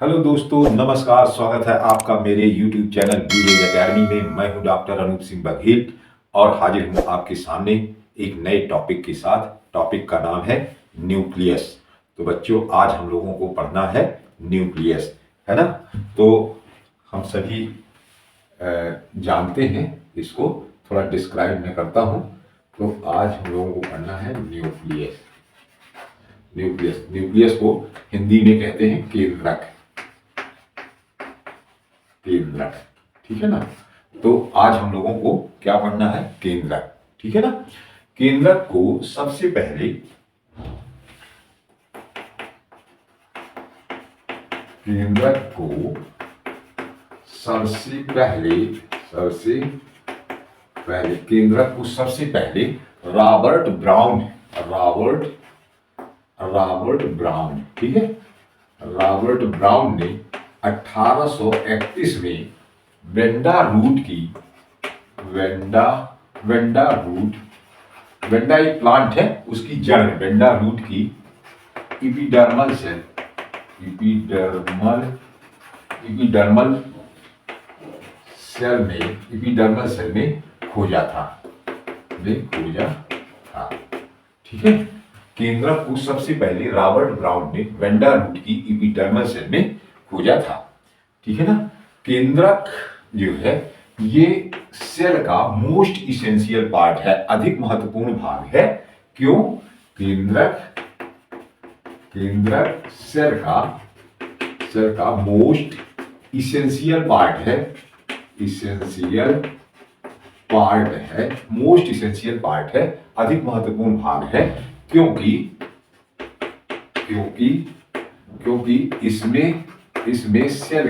Hello दोस्तों, नमस्कार। स्वागत है आपका मेरे YouTube चैनल वीडियो एकेडमी में। मैं हूं डॉक्टर अनूप सिंह बघेल और हाजिर हूं आपके सामने एक नए टॉपिक के साथ। टॉपिक का नाम है न्यूक्लियस। तो बच्चों, आज हम लोगों को पढ़ना है न्यूक्लियस, है ना। तो हम सभी जानते हैं इसको, थोड़ा डिस्क्राइब मैं करता हूं। तो आज हम लोगों को पढ़ना है न्यूक्लियस। न्यूक्लियस न्यूक्लियस को हिंदी में कहते हैं केंद्रक। केंद्रक, ठीक है ना। तो आज हम लोगों को क्या पढ़ना है? केंद्रक, ठीक है ना। केंद्रक को सबसे पहले केंद्रक को सबसे पहले केंद्रक को सबसे पहले रॉबर्ट ब्राउन, ठीक है। रॉबर्ट ब्राउन ने 1831 में वेंडा एक प्लांट है, उसकी जड़ में वेंडा रूट की एपिडर्मल सेल में खोजा था। ठीक है। केंद्रक को सबसे पहले रॉबर्ट ब्राउन ने वेंडा रूट की एपिडर्मल सेल में खोजा था, ठीक है ना। केंद्रक जो है ये सेल का मोस्ट इसेंशियल पार्ट है, अधिक महत्वपूर्ण भाग है। क्यों? केंद्रक सेल का मोस्ट इसेंशियल पार्ट है, मोस्ट इसेंशियल पार्ट है, अधिक महत्वपूर्ण भाग है। क्योंकि इसमें सेल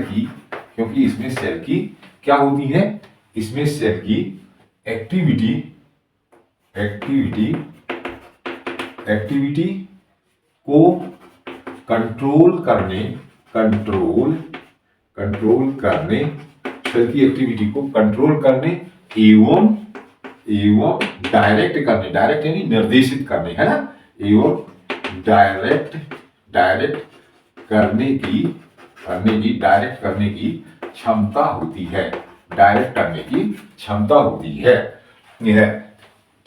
की क्या होती है? इसमें सेल की एक्टिविटी को कंट्रोल करने सेल की एक्टिविटी को कंट्रोल करने एवं डायरेक्ट यानी निर्देशित करने, है ना। एवं डायरेक्ट करने की क्षमता होती है। यह,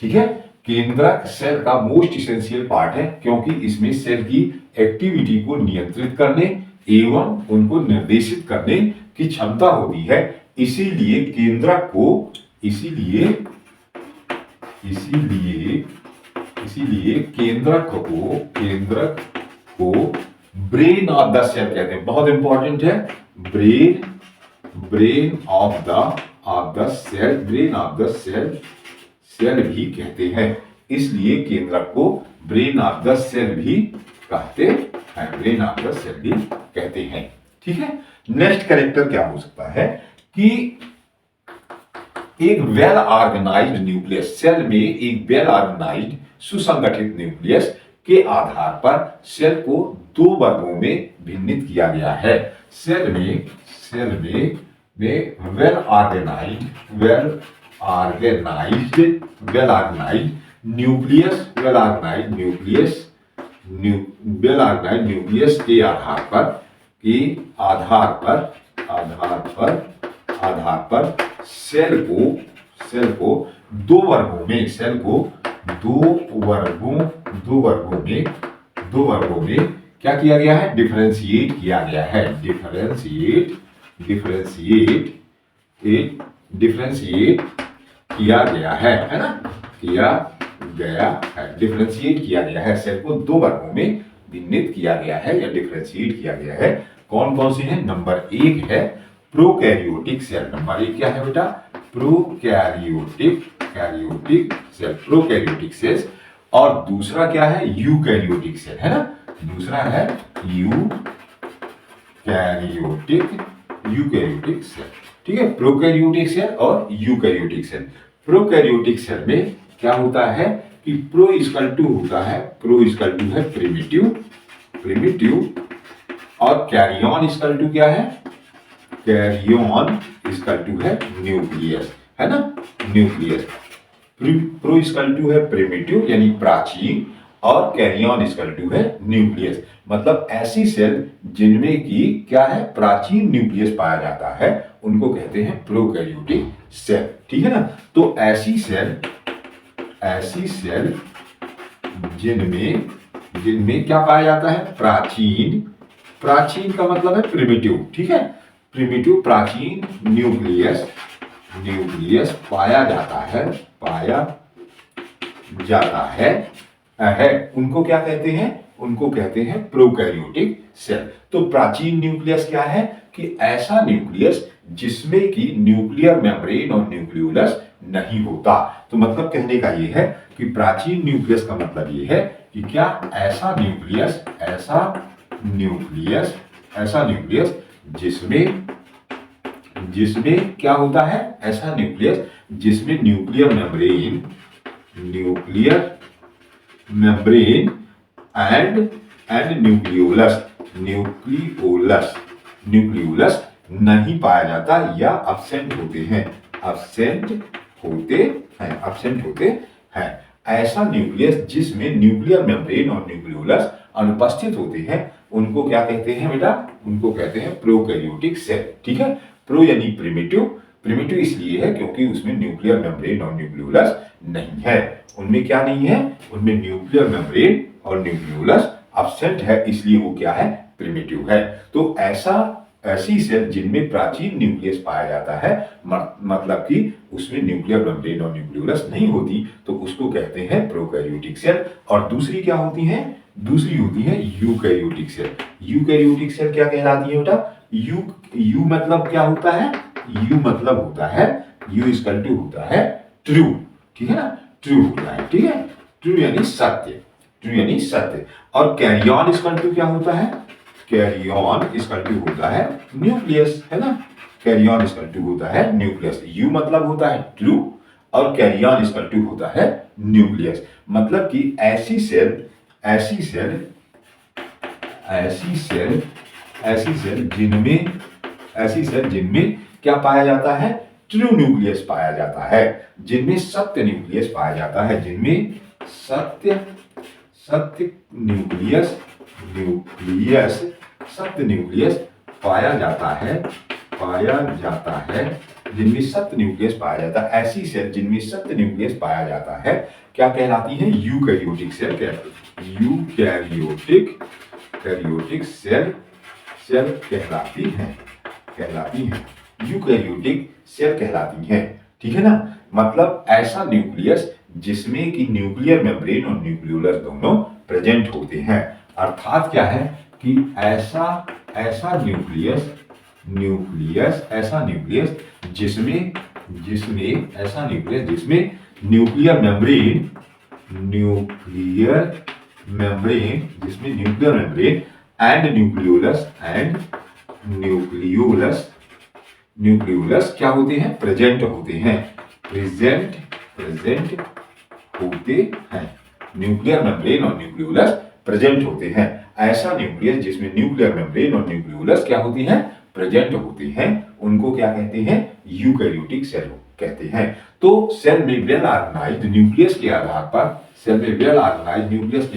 ठीक है। केंद्रक सेल का मोस्ट इसेंशियल पार्ट है क्योंकि इसमें सेल की एक्टिविटी को नियंत्रित करने एवं उनको निर्देशित करने की क्षमता होती है। इसीलिए केंद्रक को ब्रेन ऑफ द सेल कहते हैं। बहुत इंपॉर्टेंट है, ब्रेन ऑफ द सेल भी कहते हैं। इसलिए केंद्रक को ब्रेन ऑफ द सेल भी कहते हैं, ठीक है। नेक्स्ट कैरेक्टर क्या हो सकता है कि एक वेल ऑर्गेनाइज्ड न्यूक्लियस, सेल में एक वेल ऑर्गेनाइज्ड सुसंगठित न्यूक्लियस के आधार पर सेल को दो वर्गों में भिन्नित किया गया है। सेल में वेल ऑर्गेनाइज्ड न्यूक्लियस के आधार पर सेल को दो वर्गों में क्या किया गया है? डिफरेंशिएट किया गया है। डिफरेंशिएट किया गया है। सेल को दो वर्गों में भिन्नित किया गया है या डिफरेंशिएट किया गया है। कौन कौन सी है? नंबर एक है प्रोकैरियोटिक सेल। नंबर एक क्या है बेटा? Prokaryotic cells. और दूसरा क्या है? यूकैरियोटिक सेल, है ना। दूसरा है यूकैरियोटिक सेल, ठीक है। प्रोकैरियोटिक सेल और यूकैरियोटिक सेल। प्रोकैरियोटिक सेल में क्या होता है कि प्रो इक्वल टू है प्रिमिटिव और कैरियन इक्वल टू क्या है? कैरियन इक्वल टू है न्यूक्लियस, है ना। न्यूक्लियस प्रो इक्वल टू है प्रिमिटिव यानी प्राचीन और कैरियन इक्वल टू है न्यूक्लियस। मतलब ऐसी सेल जिनमें की क्या है, प्राचीन न्यूक्लियस पाया जाता है, उनको कहते हैं प्रोकैरियोटिक सेल। ठीक है ना। तो ऐसी सेल जिनमें जिनमें क्या पाया जाता है, प्राचीन। प्राचीन का मतलब है प्रिमिटिव। ठीक है, प्रिमिटिव प्राचीन न्यूक्लियस पाया जाता है, उनको क्या कहते हैं, उनको कहते हैं प्रोकैरियोटिक सेल। तो प्राचीन न्यूक्लियस क्या है कि ऐसा न्यूक्लियस जिसमें कि न्यूक्लियर मेम्ब्रेन और न्यूक्लियोलस नहीं होता। तो मतलब कहने का ये है कि प्राचीन न्यूक्लियस का मतलब ये है कि क्या ऐसा न्यूक्लियस जिसमें क्या होता है, ऐसा न्यूक्लियस जिसमें न्यूक्लियर मेम्ब्रेन एंड न्यूक्लियोलस नहीं पाया जाता या अब्सेंट होते हैं। ऐसा न्यूक्लियस जिसमें न्यूक्लियर मेम्ब्रेन और न्यूक्लियोलस अनुपस्थित होते हैं, उनको क्या कहते हैं बेटा, उनको कहते हैं प्रोकैरियोटिक सेल। ठीक है, प्रो यानी प्रिमिटिव इसलिए है क्योंकि उसमें न्यूक्लियर मेम्ब्रेन और न्यूक्लियोलस नहीं है। उनमें क्या नहीं है, उनमें न्यूक्लियर मेम्ब्रेन और न्यूक्लियोलस अब्सेंट है, इसलिए वो क्या है, प्रिमिटिव है। तो ऐसी सेल जिनमें प्राचीन न्यूक्लियस पाया जाता है, मतलब कि उसमें न्यूक्लियर मेम्ब्रेन और न्यूक्लियोलस नहीं होती, तो उसको कहते हैं प्रोकैरियोटिक सेल। और दूसरी क्या होती है, दूसरी होती है यूकैरियोटिक सेल। यूकैरियोटिक सेल क्या कहलाती है बेटा, यू मतलब क्या होता है, यू मतलब होता है, यू इक्वल टू होता है ट्रू। ठीक है ना, ट्रू होता है। ठीक है, ट्रू यानी सत्य। और कैरियन इक्वल टू क्या होता है, कैरियन इक्वल टू होता है न्यूक्लियस, है ना। कैरियन इक्वल टू होता है न्यूक्लियस। यू मतलब होता है ट्रू और कैरियन इक्वल टू होता है न्यूक्लियस। मतलब कि ऐसी सेल जिनमें क्या पाया जाता है, ट्रू न्यूक्लियस पाया जाता है, जिनमें सत्य न्यूक्लियस पाया जाता है, जिनमें सत्य न्यूक्लियस पाया जाता है, जिनमें सत्य न्यूक्लियस पाया जाता है। ऐसी सेल जिनमें सत्य न्यूक्लियस पाया जाता है क्या कहलाती है, यूकैरियोटिक सेल यूकैरियोटिक सेल कहलाती हैं। यूकैरियोटिक सेल कहलाती हैं। ठीक है ना। मतलब ऐसा न्यूक्लियस जिसमें कि न्यूक्लियर मेम्ब्रेन और न्यूक्लियोलस दोनों प्रेजेंट होते हैं। अर्थात क्या है कि ऐसा न्यूक्लियस जिसमें न्यूक्लियर मेम्ब्रेन एंड न्यूक्लियोलस क्या होते हैं, प्रेजेंट होते हैं। न्यूक्लियर मेम्ब्रेन और न्यूक्लियोलस प्रेजेंट होते हैं। ऐसा न्यूक्लियस जिसमें न्यूक्लियर मेम्ब्रेन और न्यूक्लियोलस क्या होती हैं, प्रेजेंट होते हैं, उनको क्या कहते हैं, यूकैरियोटिक सेल कहते हैं। तो सेल में वेल ऑर्गेनाइज्ड न्यूक्लियस के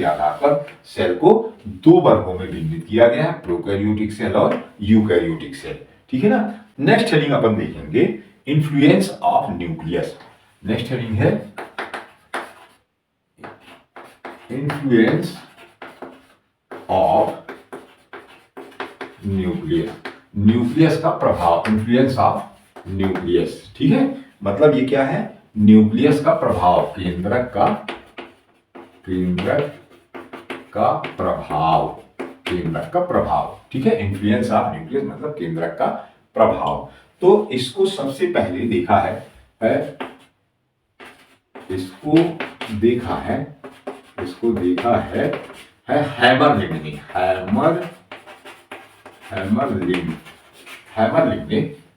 आधार पर सेल को दो वर्गों में विभाजित किया गया है, प्रोकैरियोटिक सेल और यूकैरियोटिक सेल। ठीक है ना। नेक्स्ट हेडिंग अपन देखेंगे influence of nucleus. Next heading है इन्फ्लुएंस ऑफ न्यूक्लियस का प्रभाव, इन्फ्लुएंस ऑफ न्यूक्लियस। ठीक है, मतलब ये क्या है, न्यूक्लियस का प्रभाव, केंद्रक का प्रभाव। ठीक है, इन्फ्लुएंस ऑफ न्यूक्लियस मतलब केंद्रक का प्रभाव। तो इसको सबसे पहले देखा है हैमरलिंग ने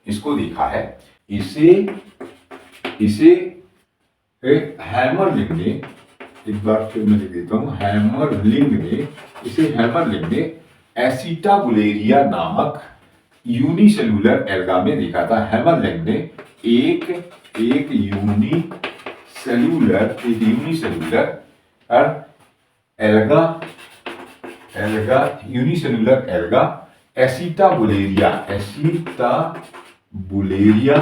इसको देखा है। इसे हैमरलिंग ने, एक बार फिर मैं लिख देता हूं, हैमरलिंग ने एसिटाबुलेरिया नामक यूनिसेलुलर एल्गा में देखा था। हैमरलिंग ने एक unicellular alga, alga unicellular alga, Acetabularia, Acetabularia,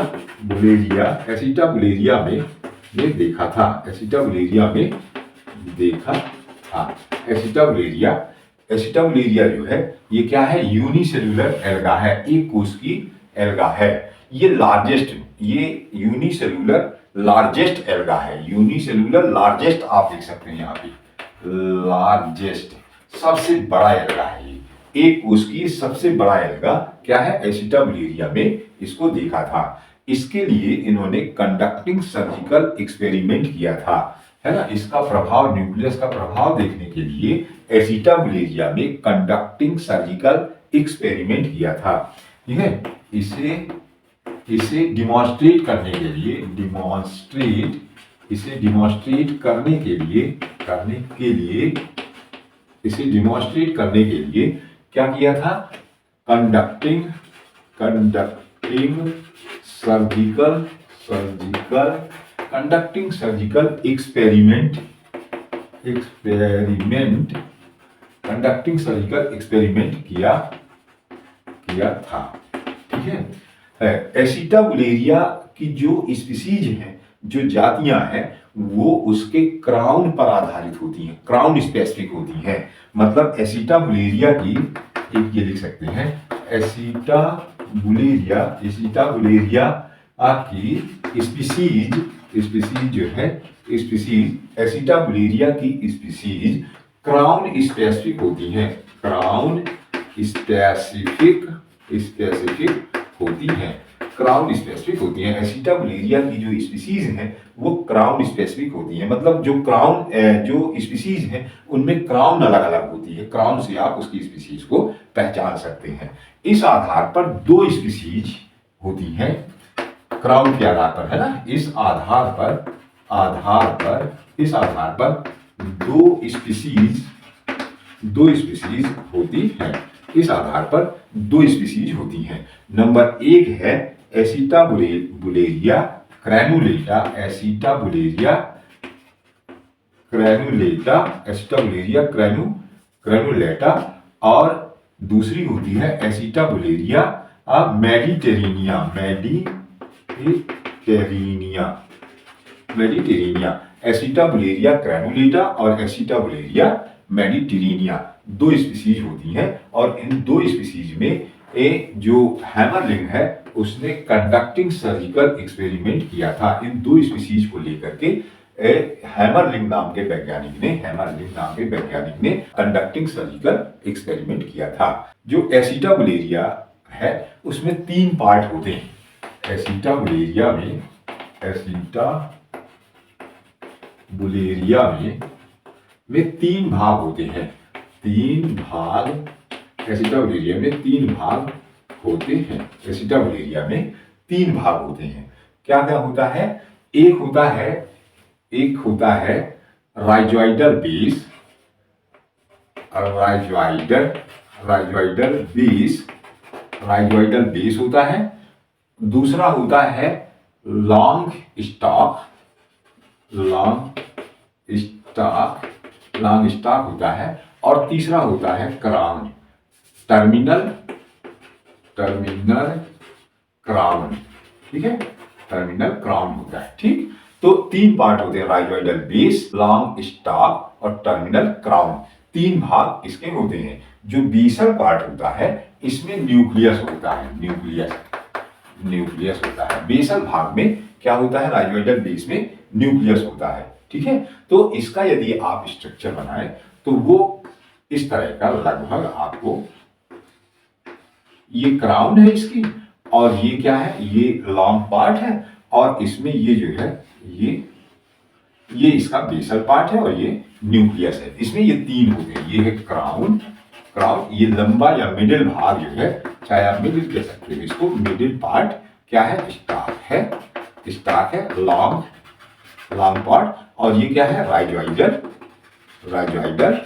Acetabularia में ये देखा था, एसिटाबुलेरिया में देखा था। एसिटाबुलेरिया, एसिटाबुलेरिया जो है ये क्या है, यूनिसेलुलर एल्गा है, एक कोष की एल्गा है। ये लार्जेस्ट, ये यूनिसेलुलर लार्जेस्ट एल्गा है, यूनिसेलुलर लार्जेस्ट आप देख सकते हैं यहाँ पे, लार्जेस्ट सबसे बड़ा एल्गा है ये, एक उसकी सबसे बड़ा एल्गा क्या है, एसिटाबुलेरिया में इसको देखा था। इसके लिए इन्होंने कंडक्टिंग सर्जिकल एक्सपेरिमेंट किया था, है ना। इसका प्रभाव, न्यूक्लियस का प्रभाव देखने के लिए एसिटाबुलेरिया में कंडक्टिंग सर्जिकल एक्सपेरिमेंट किया था, ठीक है। इसे डिमॉन्स्ट्रेट करने के लिए, इसे डिमॉन्स्ट्रेट करने के लिए क्या किया था, कंडक्टिंग सर्जिकल एक्सपेरिमेंट किया था, ठीक है। एसिटाबुलेरिया की जो स्पीसीज हैं, जो जातियां हैं, वो उसके क्राउन पर आधारित होती हैं, क्राउन स्पेसिफिक होती हैं। मतलब एसिटाबुलेरिया की एक ये लिख सकते हैं, एसिटाबुलेरिया की स्पीसीज जो है, एसिटाबुलेरिया की स्पीसीज क्राउन स्पेसिफिक होती हैं, क्राउन स्पेसिफिक होती हैं। एसिटाबुलेरिया की जो स्पीसीज हैं वो क्राउन स्पेसिफिक होती हैं, मतलब जो स्पीसीज हैं उनमें क्राउन अलग अलग होती है, क्राउन से आप उसकी स्पीसीज को पहचान सकते हैं। इस आधार पर दो स्पीसीज होती हैं, क्राउन के आधार पर, है ना। इस आधार पर दो स्पीसीज होती हैं। नंबर एक है एसिटाबुलेरिया ग्रैनुलेटा, ग्रैनुलेटा, और दूसरी होती है एसिटाबुलेरिया मेडिटेरेनिया, एसिटाबुलेरिया ग्रैनुलेटा और एसिटाबुलेरिया मेडिटेरेनिया दो स्पीसीज होती हैं। और इन दो स्पीसीज में जो हैमरलिंग है उसने कंडक्टिंग सर्जिकल एक्सपेरिमेंट किया था। इन दो स्पीसीज को लेकर के हैमरलिंग नाम के वैज्ञानिक ने कंडक्टिंग सर्जिकल एक्सपेरिमेंट किया था। जो एसिटाबुलेरिया है उसमें तीन पार्ट होते हैं। एसिटाबुलेरिया में तीन भाग होते हैं, एसिटाबुलेरिया में तीन भाग होते हैं। क्या क्या होता है, एक होता है राइजोइडल बेस होता है। दूसरा होता है लॉन्ग स्टॉक होता है। और तीसरा होता है क्राउन, टर्मिनल क्राउन, ठीक है, टर्मिनल क्राउन होता है, ठीक। तो तीन पार्ट होते हैं, राइजोइडल बेस, लॉन्ग स्टॉक और टर्मिनल क्राउन, तीन भाग इसके होते हैं। जो बेसल पार्ट होता है इसमें न्यूक्लियस होता है। बेसल भाग में क्या होता है, राइजोइडल बेस में न्यूक्लियस होता है, ठीक है। तो इसका यदि आप स्ट्रक्चर बनाएं तो वो इस तरह का लगभग आपको, ये क्राउन है इसकी, और ये क्या है, ये लॉन्ग पार्ट है, और इसमें ये जो है ये इसका बेसल पार्ट है, और ये न्यूक्लियस है। इसमें ये तीन होते हैं, ये है क्राउन, ये लंबा या मिडिल भाग जो है, चाहे आप मिडिल कह सकते हो इसको, मिडिल पार्ट क्या है, स्टॉक है, लॉन्ग पार्ट, और ये क्या है, राइजोइडल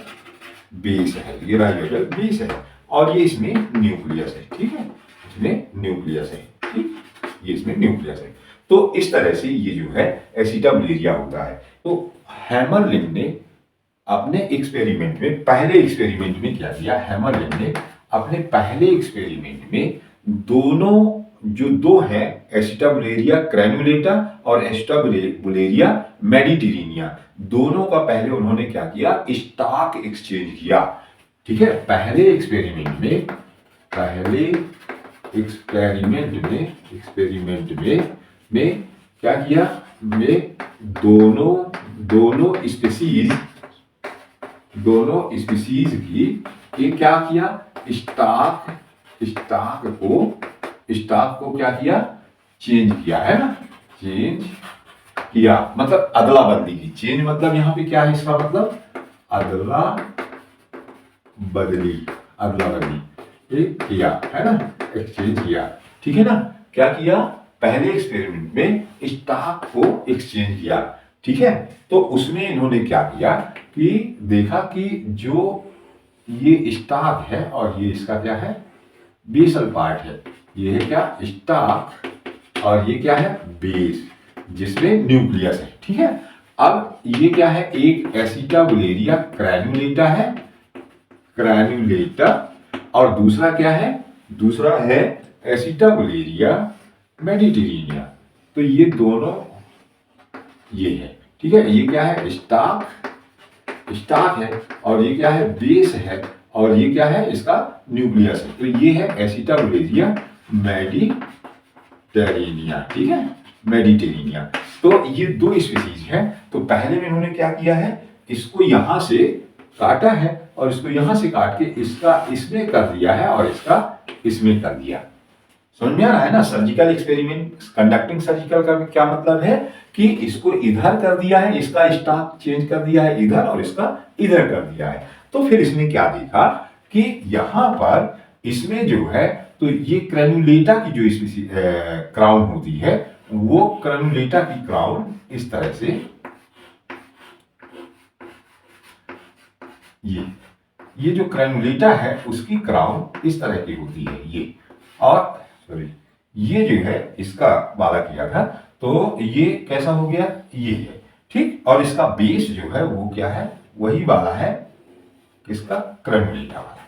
बेस है, ये राइजोइडल बेस है, और ये इसमें न्यूक्लियस है, ठीक है, इसमें न्यूक्लियस है, ठीक, ये इसमें न्यूक्लियस है। तो इस तरह से ये जो है एसिटाबुलेरिया होता है। तो हैमरलिंग ने अपने एक्सपेरिमेंट में, पहले एक्सपेरिमेंट में क्या किया, हैमरलैंड ने अपने पहले एक्सपेरिमेंट में दोनों जो दो हैं, एसिटाबुलेरिया ग्रैनुलेटा और एसिटाबुलेरिया मेडिटेरेनिया, दोनों का पहले उन्होंने क्या किया, स्टॉक एक्सचेंज किया। ठीक है, पहले एक्सपेरिमेंट में क्या किया, में दोनों स्पीसीज की ये क्या किया, स्टॉक को क्या किया, चेंज किया, है ना, चेंज किया मतलब अदला बदली की। चेंज मतलब यहां पे क्या है, इसका मतलब अदला बदली किया, है ना, एक्सचेंज किया। ठीक है ना, क्या किया, पहले एक्सपेरिमेंट में स्टॉक को एक्सचेंज किया। ठीक है, तो उसमें इन्होंने क्या किया कि देखा कि जो ये स्टॉक है और ये इसका क्या है, बेसल पार्ट है, ये है क्या, स्टॉक, और ये क्या है, बेस, जिसमें न्यूक्लियस है। ठीक है, अब ये क्या है, एक एसिटाबुलेरिया ग्रैनुलेटा और दूसरा क्या है, दूसरा है एसिटाबुलेरिया मेडिटेरेनिया। तो ये दोनों ये है। ठीक है, ये क्या है, स्टॉक है, और ये क्या है, बेस है, और ये क्या है, इसका न्यूक्लियस है। तो ये है एसिटाबुलेरिया मेडिटेरेनिया। ठीक है, मेडिटेरेनिया। तो ये दो स्पीसीज हैं। तो पहले में इन्होंने क्या किया है, इसको यहां से काटा है और इसको यहां से काट के इसका इसमें कर दिया है और इसका इसमें कर दिया। समझ में आ रहा है ना, सर्जिकल एक्सपेरिमेंट, कंडक्टिंग सर्जिकल का क्या मतलब है कि इसको इधर कर दिया है, इसका स्टॉक चेंज कर दिया है इधर और इसका इधर कर दिया है। तो फिर इसने क्या देखा कि यहां पर इसमें जो है, तो ये क्रेनुलेटा की जो इसमें क्राउन होती है, वो क्रेनुलेटा की क्राउन इस तरह से, ये जो क्रेनुलेटा है उसकी क्राउन इस तरह की होती है ये, और सॉरी ये जो है इसका वादा किया था, तो ये कैसा हो गया, ये है। ठीक, और इसका बेस जो है वो क्या है, वही वाला है, किसका, क्रेनुलेटा वाला।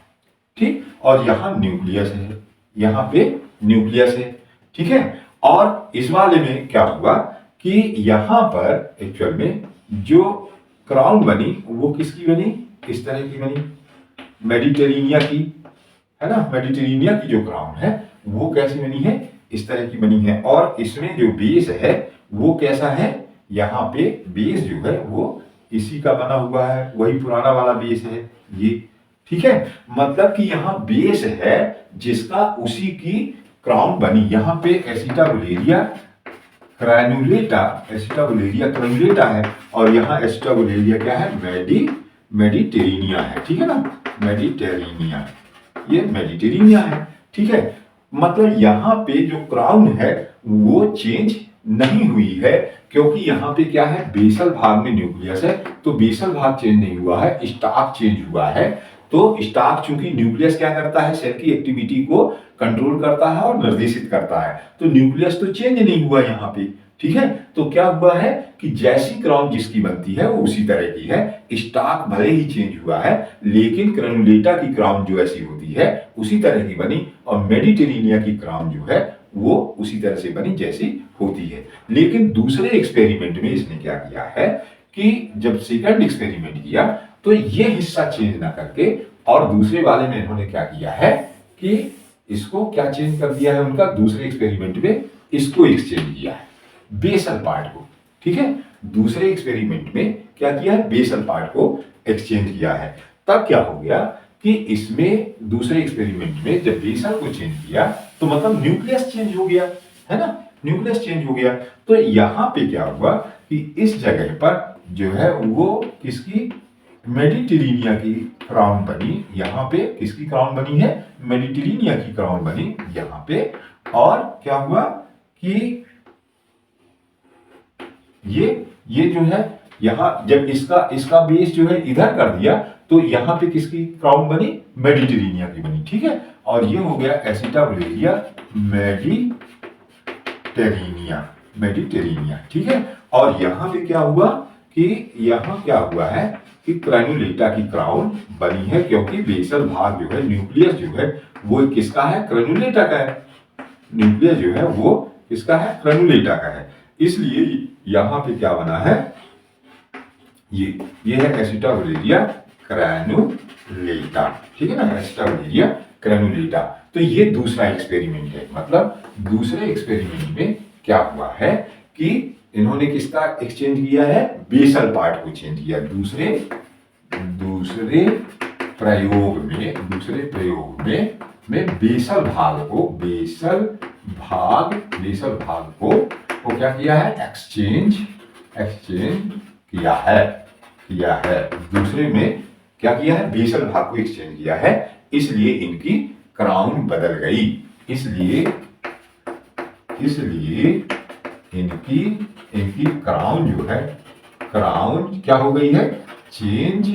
ठीक, और यहां न्यूक्लियस है, यहां पे न्यूक्लियस है। ठीक है, और इस वाले में क्या हुआ कि यहां पर एक्चुअल में जो क्राउन बनी वो किसकी बनी, इस तरह की बनी, मेडिटेरेनिया की, है ना, मेडिटेरेनिया की जो क्राउन है वो कैसी बनी है, इस तरह की बनी है। और इसमें जो बेस है वो कैसा है, यहाँ पे बेस जो है वो इसी का बना हुआ है, वही पुराना वाला बेस है ये। ठीक है, मतलब कि यहाँ बेस है जिसका उसी की क्राउन बनी। यहाँ पे एसिटाबुलेरिया ग्रैनुलेटा है, और यहाँ एसिटाबुलेरिया क्या है, मेडिटेरेनिया है। ठीक है ना, मेडिटेरेनिया, ये मेडिटेरेनिया है। ठीक है, मतलब यहाँ पे जो क्राउन है वो चेंज नहीं हुई है, क्योंकि यहाँ पे क्या है, बेसल भाग में न्यूक्लियस है, तो बेसल भाग चेंज नहीं हुआ है, स्टॉक चेंज हुआ है। तो स्टॉक चूंकि न्यूक्लियस क्या करता है, सेल की एक्टिविटी को कंट्रोल करता है और निर्देशित करता है, तो न्यूक्लियस तो चेंज नहीं हुआ यहाँ पे। ठीक है, तो क्या हुआ है कि जैसी क्राउन जिसकी बनती है वो उसी तरह की है, स्टॉक भले ही चेंज हुआ है लेकिन क्रेनुलेटा की क्राउन जो ऐसी होती है उसी तरह की बनी, और मेडिटेरेनिया की क्राउन जो है वो उसी तरह से बनी जैसी होती है। लेकिन दूसरे एक्सपेरिमेंट में इसने क्या किया है कि जब सेकंड एक्सपेरिमेंट किया तो ये हिस्सा चेंज ना करके, और दूसरे वाले में इन्होंने क्या किया है कि इसको क्या चेंज कर दिया है, उनका दूसरे एक्सपेरिमेंट में इसको एक्सचेंज किया है, बेसल पार्ट को। ठीक है, दूसरे एक्सपेरिमेंट में क्या किया है, बेसल पार्ट को एक्सचेंज किया है। तब क्या हो गया कि इसमें दूसरे एक्सपेरिमेंट में जब बेसल को चेंज किया तो मतलब न्यूक्लियस चेंज हो गया, है ना, न्यूक्लियस चेंज हो गया। तो यहां पे क्या हुआ कि इस जगह पर जो है वो किसकी, मेडिटेरेनिया की क्राउन बनी, यहाँ पे किसकी क्राउन बनी है, मेडिटेरेनिया की क्राउन बनी यहाँ पे। और क्या हुआ कि ये जो है यहां जब इसका बेस जो है इधर कर दिया तो यहां पे किसकी क्राउन बनी, मेडिटेरेनिया की बनी। ठीक है, और ये हो गया एसिटाबुलेरिया मेडिटेरेनिया। ठीक है, और यहां पे क्या हुआ कि यहां क्या हुआ है कि ग्रेनुलेटा की क्राउन बनी है, क्योंकि बेसल भाग जो है, न्यूक्लियस जो है वो किसका है, ग्रेनुलेटा का है। न्यूक्लियस जो है वो किसका है, ग्रेनुलेटा का है। इसलिए यहां पे क्या बना है, ये है एसिटाब्यूलेरिया ग्रेनुलेटा, ठीक है ना, एसिटाब्यूलेरिया ग्रेनुलेटा। तो ये दूसरा एक्सपेरिमेंट है। मतलब दूसरे एक्सपेरिमेंट में क्या हुआ है कि इन्होंने किसका एक्सचेंज किया है, बेसल पार्ट को चेंज किया। दूसरे प्रयोग में बेसल भाग को क्या किया है, एक्सचेंज किया है। दूसरे में क्या किया है, बेसल भाग को एक्सचेंज किया है, इसलिए इनकी क्राउन बदल गई। इसलिए इनकी क्राउन जो है, क्राउन क्या हो गई है, चेंज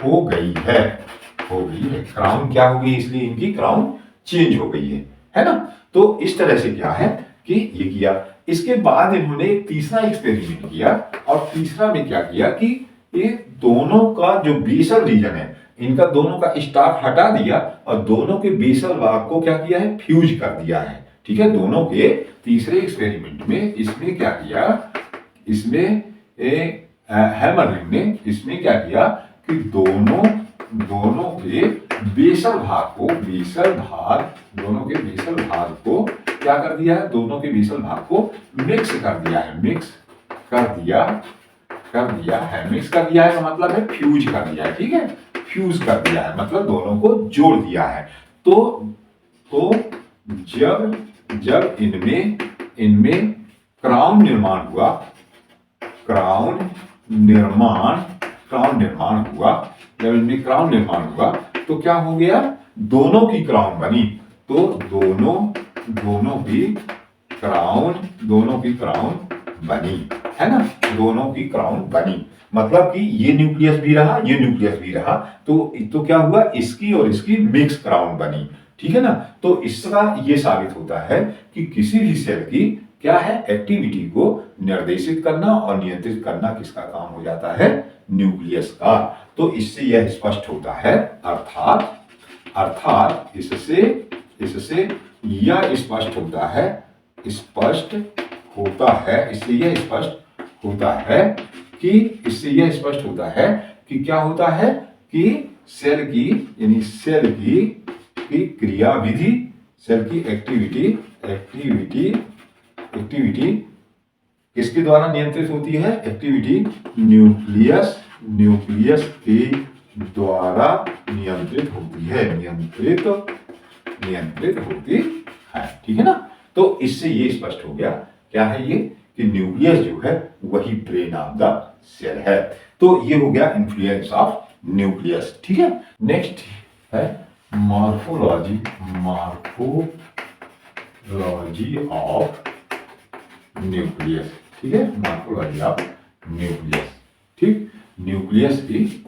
हो गई है। क्राउन क्या हो गई, इसलिए इनकी क्राउन चेंज हो गई है ना। तो इस तरह से क्या है कि ये किया। इसके बाद इन्होंने एक तीसरा एक्सपेरिमेंट किया, और तीसरा में क्या किया कि ये दोनों का जो बेसल रीजन है, इनका दोनों का स्टाक हटा दिया और दोनों के बेसल भाग को क्या किया है, फ्यूज कर दिया है। ठीक है, दोनों के तीसरे एक्सपेरिमेंट में इसमें क्या किया, इसमें हैमरिंग ने इसमें क्या किया कि दोनों के बेसल भाग को क्या कर दिया है, दोनों के बेसल भाग को मिक्स कर दिया है। मिक्स कर दिया है का मतलब है फ्यूज कर दिया है। ठीक है, फ्यूज कर दिया है मतलब दोनों को जोड़ दिया है। तो जब इनमें क्राउन निर्माण हुआ, जब इनमें क्राउन निर्माण हुआ तो क्या हो गया, दोनों की क्राउन बनी। तो दोनों की क्राउन बनी, है ना, दोनों की क्राउन बनी। मतलब कि ये न्यूक्लियस भी रहा, ये न्यूक्लियस भी रहा, तो क्या हुआ, इसकी और इसकी मिक्स क्राउन बनी। ठीक है ना। तो इसका ये साबित होता है कि किसी भी सेल की क्या है, एक्टिविटी को निर्देशित करना और नियंत्रित करना किसका काम हो जाता है, न्यूक्लियस का। तो इससे यह स्पष्ट होता है, अर्थात इससे यह स्पष्ट होता है, इससे यह स्पष्ट होता है कि क्या होता है कि सेल की क्रियाविधि, सेल की एक्टिविटी किसके द्वारा नियंत्रित होती है, एक्टिविटी न्यूक्लियस के द्वारा नियंत्रित होती है। ठीक है ना। तो इससे ये स्पष्ट हो गया, क्या है ये, कि न्यूक्लियस जो है वही ब्रेन ऑफ द सेल है। तो ये हो गया इन्फ्लुएंस ऑफ न्यूक्लियस। ठीक है। नेक्स्ट है मॉर्फोलॉजी ऑफ न्यूक्लियस। ठीक है, मॉर्फोलॉजी ऑफ न्यूक्लियस। ठीक, न्यूक्लियस की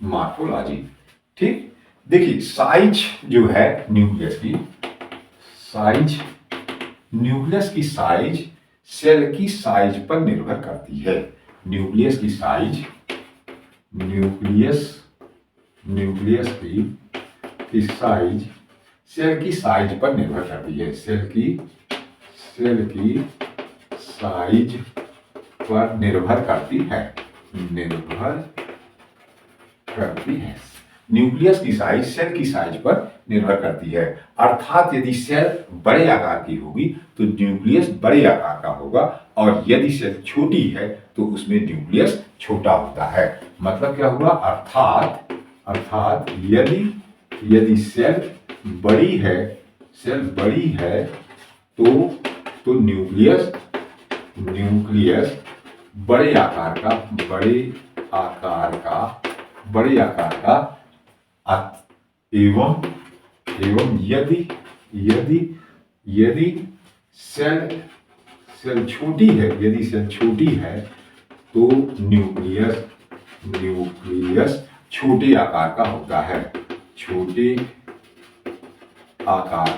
मॉर्फोलॉजी। ठीक, देखिए साइज जो है न्यूक्लियस की साइज सेल की साइज पर निर्भर करती है। न्यूक्लियस की साइज सेल की साइज पर निर्भर करती है। सेल की साइज पर निर्भर करती है। न्यूक्लियस की साइज सेल की साइज पर निर्भर करती है। अर्थात यदि सेल बड़े आकार की होगी तो न्यूक्लियस बड़े आकार का होगा, और यदि सेल छोटी है तो उसमें न्यूक्लियस छोटा होता है। मतलब क्या हुआ, अर्थात यदि सेल बड़ी है तो न्यूक्लियस बड़े आकार का एवं यदि सेल छोटी है तो न्यूक्लियस छोटे आकार का होता है। छोटे आकार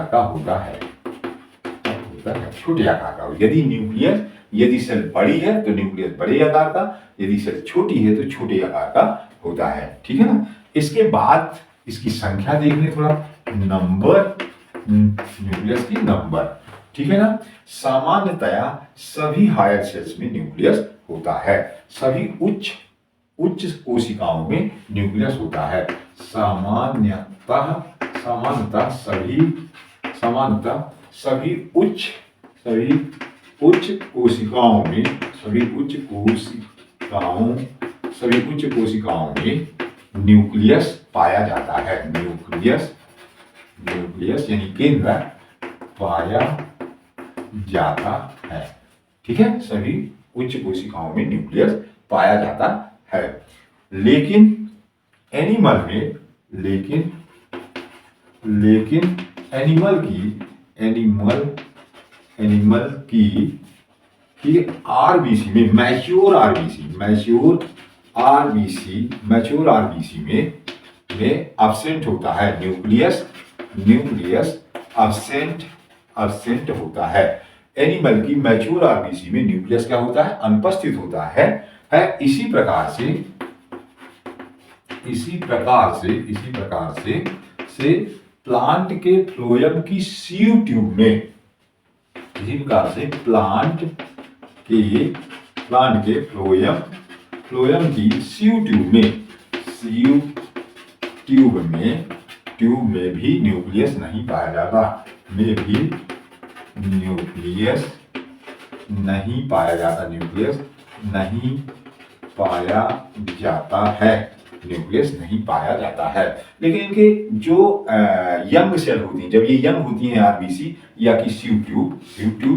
का होता है। यदि न्यूक्लियस यदि सेल बड़ी है तो न्यूक्लियस बड़े आकार का, यदि सेल छोटी है तो छोटे आकार का होता है। ठीक है ना। इसके बाद इसकी संख्या देख लें थोड़ा, नंबर, न्यूक्लियस की नंबर। ठीक है ना। सामान्यतया सभी हायर सेल्स में न्यूक्लियस होता है, सभी उच्च कोशिकाओं में न्यूक्लियस होता है। सामान्यतः सभी उच्च कोशिकाओं में न्यूक्लियस पाया जाता है। न्यूक्लियस यानी केंद्र पाया जाता है। ठीक है। सभी उच्च कोशिकाओं में न्यूक्लियस पाया जाता है। लेकिन एनिमल की आरबीसी में, मैच्योर आरबीसी में एब्सेंट होता है न्यूक्लियस एब्सेंट होता है। एनिमल की मैच्योर आरबीसी में न्यूक्लियस क्या होता है? अनुपस्थित होता है। इसी प्रकार से प्लांट के फ्लोएम की सीव ट्यूब में, इसी प्रकार से प्लांट के फ्लोएम की सीव ट्यूब में भी न्यूक्लियस नहीं पाया जाता, न्यूक्लियस नहीं पाया जाता है। लेकिन इनके जो यंग सेल होती हैं, जब ये यंग होती हैं, आरबीसी या कि सीव ट्यूब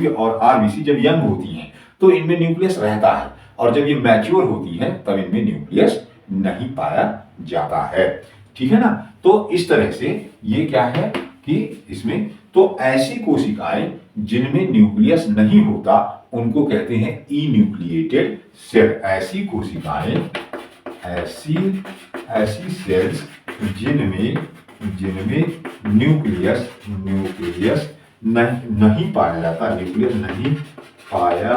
और आरबीसी जब यंग होती हैं तो इनमें न्यूक्लियस रहता है, और जब ये मैच्योर होती हैं तब इनमें न्यूक्लियस नहीं पाया जाता है। ठीक है ना। तो इस तरह से ये क्या है कि इसमें तो ऐसी कोशिकाएं जिनमें न्यूक्लियस नहीं होता उनको कहते हैं इन्यूक्लिएटेड सेल। ऐसी सेल्स जिनमें न्यूक्लियस नहीं पाया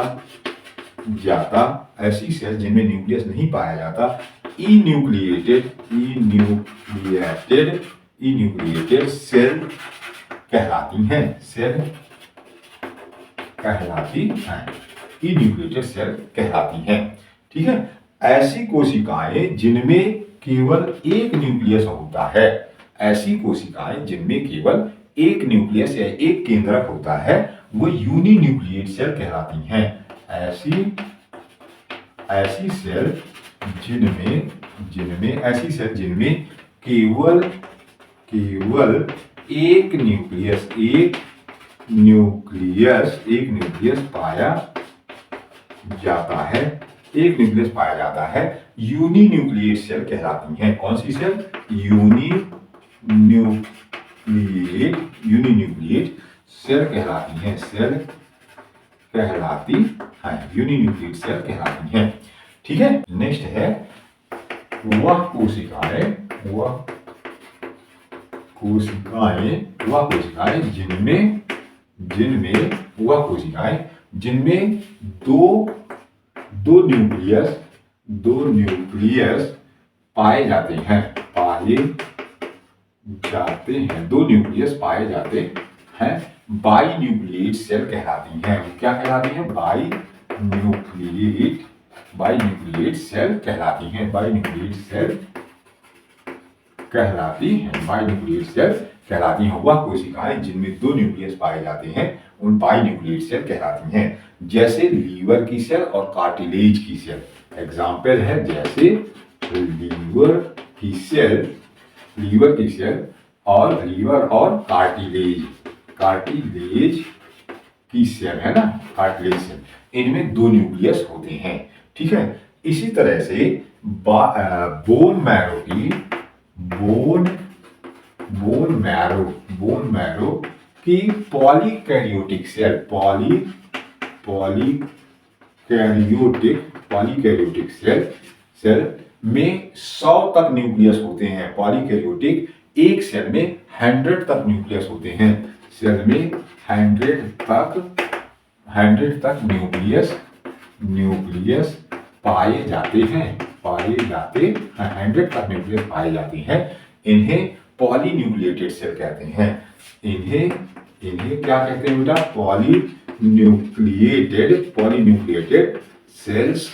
जाता, ऐसी सेल जिनमें न्यूक्लियस नहीं पाया जाता, इन्यूक्लिएटेड सेल कहलाती हैं। इन्यूक्लिएटेड सेल कहलाती हैं। ठीक है। ऐसी कोशिकाएं जिनमें केवल एक न्यूक्लियस होता है, या एक केंद्रक होता है, वो यूनिन्यूक्लिएट सेल कहलाती हैं। ऐसी सेल जिनमें केवल एक न्यूक्लियस पाया जाता है, यूनिन्यूक्लिएट सेल कहलाती हैं। कौन सी सेल? यूनिन्यूक्लिएट सेल कहलाती हैं। यूनिन्यूक्लिएट सेल कहलाती हैं। ठीक है। नेक्स्ट है वह कोशिकाएं जिनमें दो न्यूक्लियस पाए जाते हैं। दो न्यूक्लियस पाए जाते हैं, बाइन्यूक्लिएट सेल कहलाती हैं। क्या कहलाती हैं? बाइन्यूक्लिएट सेल कहलाती हैं। बाइन्यूक्लिएट सेल कहलाती हैं। वह कोशिकाएं जिनमें दो न्यूक्लियस पाए जाते हैं उन बाइन्यूक्लिएट सेल कहलाती हैं। जैसे लीवर की सेल और कार्टिलेज की सेल। एग्जाम्पल है जैसे लीवर की सेल और कार्टिलेज की सेल है ना, कार्टिलेज सेल, इनमें दो न्यूक्लियस होते हैं। ठीक है। इसी तरह से बोन मैरो की पॉलीकैरियोटिक सेल में 100 तक न्यूक्लियस होते हैं। पॉलीकैरियोटिक एक सेल में 100 तक न्यूक्लियस होते हैं। सेल में 100 तक न्यूक्लियस न्यूक्लियस पाए जाते हैं, 100 न्यूक्लियस पाए जाते हैं, इन्हें पॉलीन्यूक्लिएटेड सेल कहते हैं। इन्हें क्या कहते हैं बेटा? पॉलीन्यूक्लिएटेड सेल्स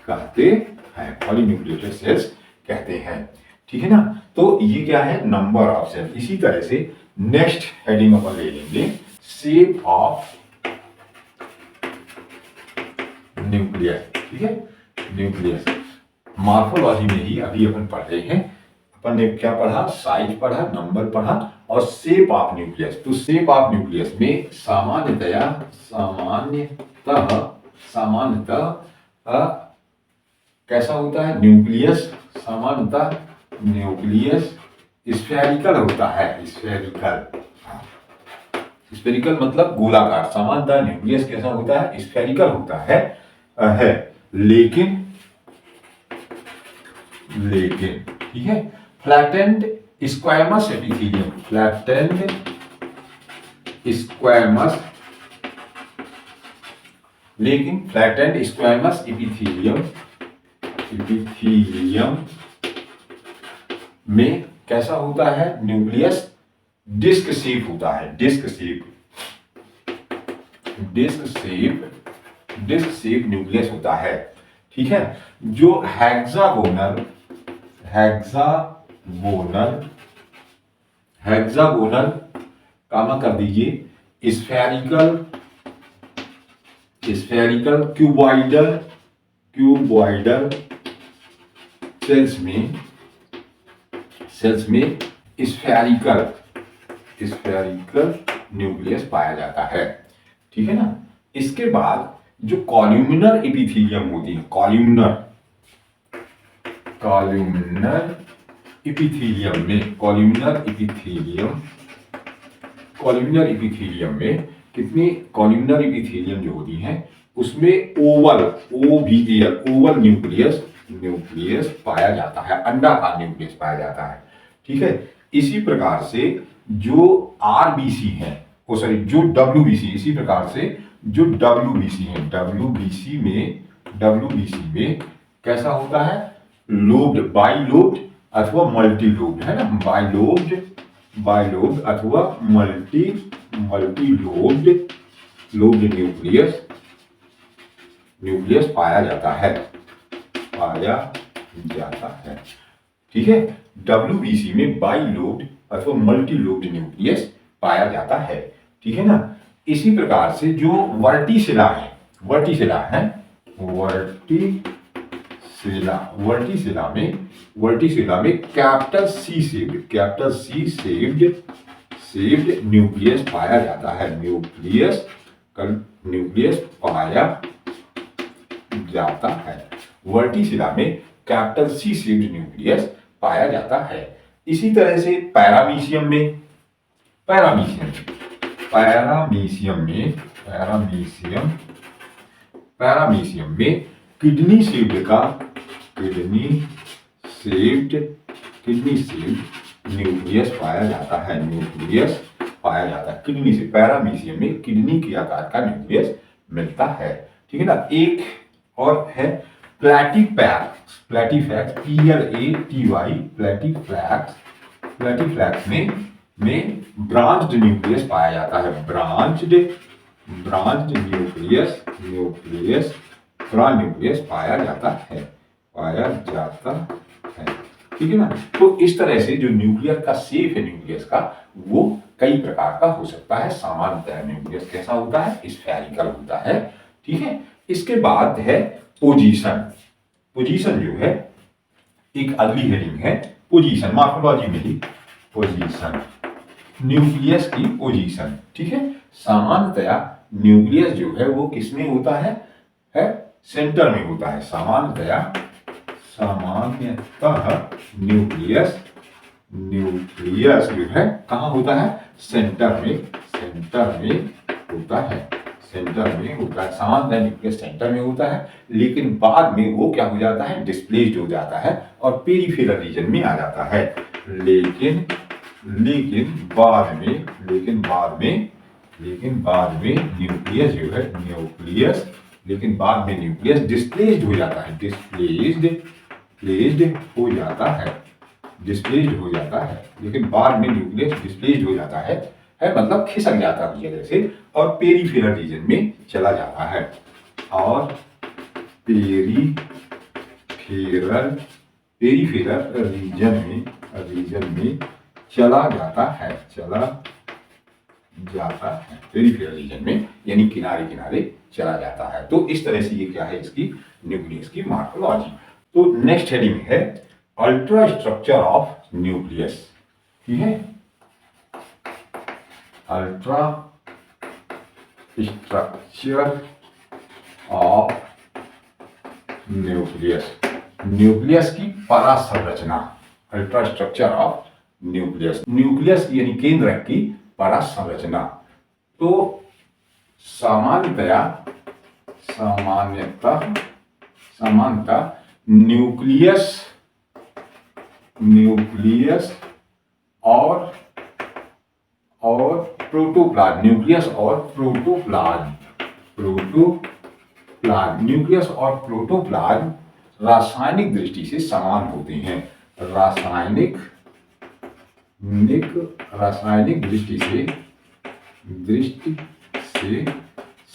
कहते हैं, पॉलीन्यूक्लिएटेड सेल्स कहते हैं। ठीक है ना? तो ये क्या है? Number of cell. इसी तरह से नेक्स्ट हेडिंग अपन ले लेंगे, शेप ऑफ न्यूक्लियस। ठीक है, न्यूक्लियस मॉर्फोलॉजी में ही अभी अपन पढ़ रहे हैं। अपन ने क्या पढ़ा? साइज पढ़ा, नंबर पढ़ा और शेप ऑफ न्यूक्लियस। तो शेप ऑफ न्यूक्लियस में सामान्यतः कैसा होता है? न्यूक्लियस सामान्यतः न्यूक्लियस स्फेरिकल होता है। स्फेरिकल मतलब गोलाकार। सामान्यतः न्यूक्लियस कैसा होता है? स्फेरिकल होता है। लेकिन ठीक है, flattened squamous epithelium, flattened squamous epithelium में कैसा होता है? न्यूक्लियस डिस्क शेप होता है, डिस्क शेप न्यूक्लियस होता है। ठीक है, जो हेक्सागोनल कामा कर दीजिए, स्फेरिकल क्यूबॉइडल सेल्स में स्फेरिकल न्यूक्लियस पाया जाता है। ठीक है ना? इसके बाद जो कॉल्यूमिनर एपिथेलियम होती है, कॉल्यूमिनर एपिथेलियम में कितनी कॉल्यूमिनर एपिथेलियम जो होती हैं उसमें ओवल न्यूक्लियस पाया जाता है, अंडाकार न्यूक्लियस पाया जाता है। ठीक है, इसी प्रकार से जो आरबीसी है, जो डब्ल्यूबीसी, इसी प्रकार से जो डब्ल्यूबीसी है, डब्ल्यूबीसी में कैसा होता है? लोब्ड, बाइलोब्ड अथवा मल्टी लोब्ड, है ना? बाइलोब्ड अथवा मल्टी लोब्ड न्यूक्लियस पाया जाता है। ठीक है, डब्ल्यूबीसी में बाइलोब्ड अथवा मल्टी लोब्ड न्यूक्लियस पाया जाता है। ठीक है ना? इसी प्रकार से जो वर्टिसिला में कैपिटल सी शेप्ड न्यूक्लियस पाया जाता है, न्यूक्लियस पाया जाता है। वर्टिसिला में कैपिटल सी शेप्ड न्यूक्लियस पाया जाता है। इसी तरह से पैरामीशियम में किडनी शेप्ड न्यूक्लियस पाया जाता है, किडनी से पैरामीशियम में किडनी के आकार का न्यूक्लियस मिलता है। ठीक है ना? एक और है प्लैटीफैक्स, प्लैटीफैक्स में ब्रांच्ड न्यूक्लियस पाया जाता है, ब्रांच्ड न्यूक्लियस पाया जाता है। ठीक है ना? तो इस तरह से जो न्यूक्लियर का शेप है न्यूक्लियस का, वो कई प्रकार का हो सकता है। सामान्यतः न्यूक्लियस कैसा होता है? स्फेरिकल होता है। ठीक है, इसके बाद है पोजीशन जो है, एक अगली हेडिंग है पोजीशन, मॉर्फोलॉजी में ही पोजीशन, न्यूक्लियस की पोजीशन। ठीक है, सामान्यतया न्यूक्लियस जो है वो किसमें होता है? सेंटर में होता है। सामान्यतः न्यूक्लियस जो है कहाँ होता है? सेंटर में होता है, सामान्यतः न्यूक्लियस सेंटर में होता है, लेकिन बाद में वो क्या हो जाता है? डिस्प्लेस्ड हो जाता है और पेरिफेरल रीजन में आ जाता है। लेकिन बाद में न्यूक्लियस जो है, लेकिन बाद में न्यूक्लियस डिस्प्लेस्ड हो जाता है, डिस्प्लेस्ड हो जाता है, डिस्प्लेस्ड हो जाता है, लेकिन बाद में न्यूक्लियस डिस्प्लेस्ड हो जाता है मतलब खिसक जाता है जगह से और पेरीफेरल रीजन में चला जाता है, और पेरीफेरल रीजन में चला जाता है, पेरीफेरल रीजन में यानी किनारे किनारे चला जाता है। तो इस तरह से ये क्या है इसकी न्यूक्लियस की मॉर्फोलॉजी। तो नेक्स्ट हेडिंग है अल्ट्रा स्ट्रक्चर ऑफ न्यूक्लियस, ठीक है, ultrastructure of nucleus, nucleus की परासंरचना, ultrastructure of nucleus, nucleus यानी केंद्रक की परासंरचना। तो सामान्यतः न्यूक्लियस और प्रोटोप्लाज्म, न्यूक्लियस और प्रोटोप्लाज्म रासायनिक दृष्टि से समान होते हैं, रासायनिक दृष्टि से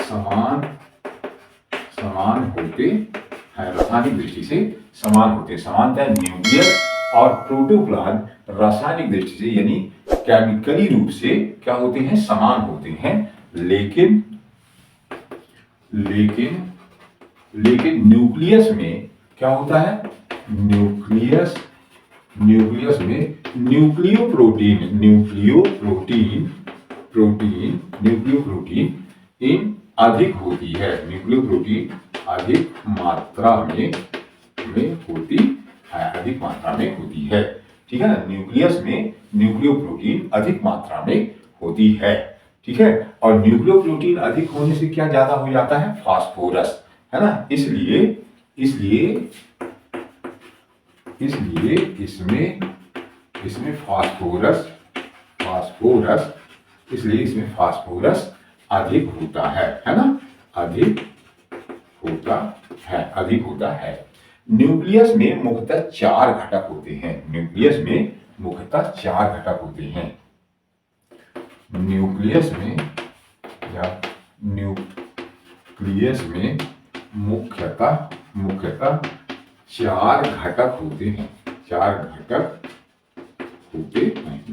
समान होते हैं, रासायनिक दृष्टि से समान होते हैं। समानता न्यूक्लियस और प्रोटोप्लाज्म रासायनिक दृष्टि से यानी केमिकली रूप से क्या होते हैं, समान होते हैं, लेकिन न्यूक्लियस में क्या होता है, न्यूक्लियस में न्यूक्लियोप्रोटीन इन अधिक होती है, न्यूक्लियोप्रोटीन अधिक मात्रा में होती है, ठीक है ना, न्यूक्लियस में न्यूक्लियोप्रोटीन अधिक मात्रा में होती है, ठीक है। और न्यूक्लियोप्रोटीन अधिक होने से क्या ज्यादा हो जाता है, फास्फोरस, है ना, इसलिए इसमें फास्फोरस अधिक होता है ना, अधिक होता है। न्यूक्लियस में मुख्यतः 4 घटक होते हैं, न्यूक्लियस में मुख्यतः 4 घटक होते हैं, न्यूक्लियस में मुख्यतः 4 घटक होते हैं,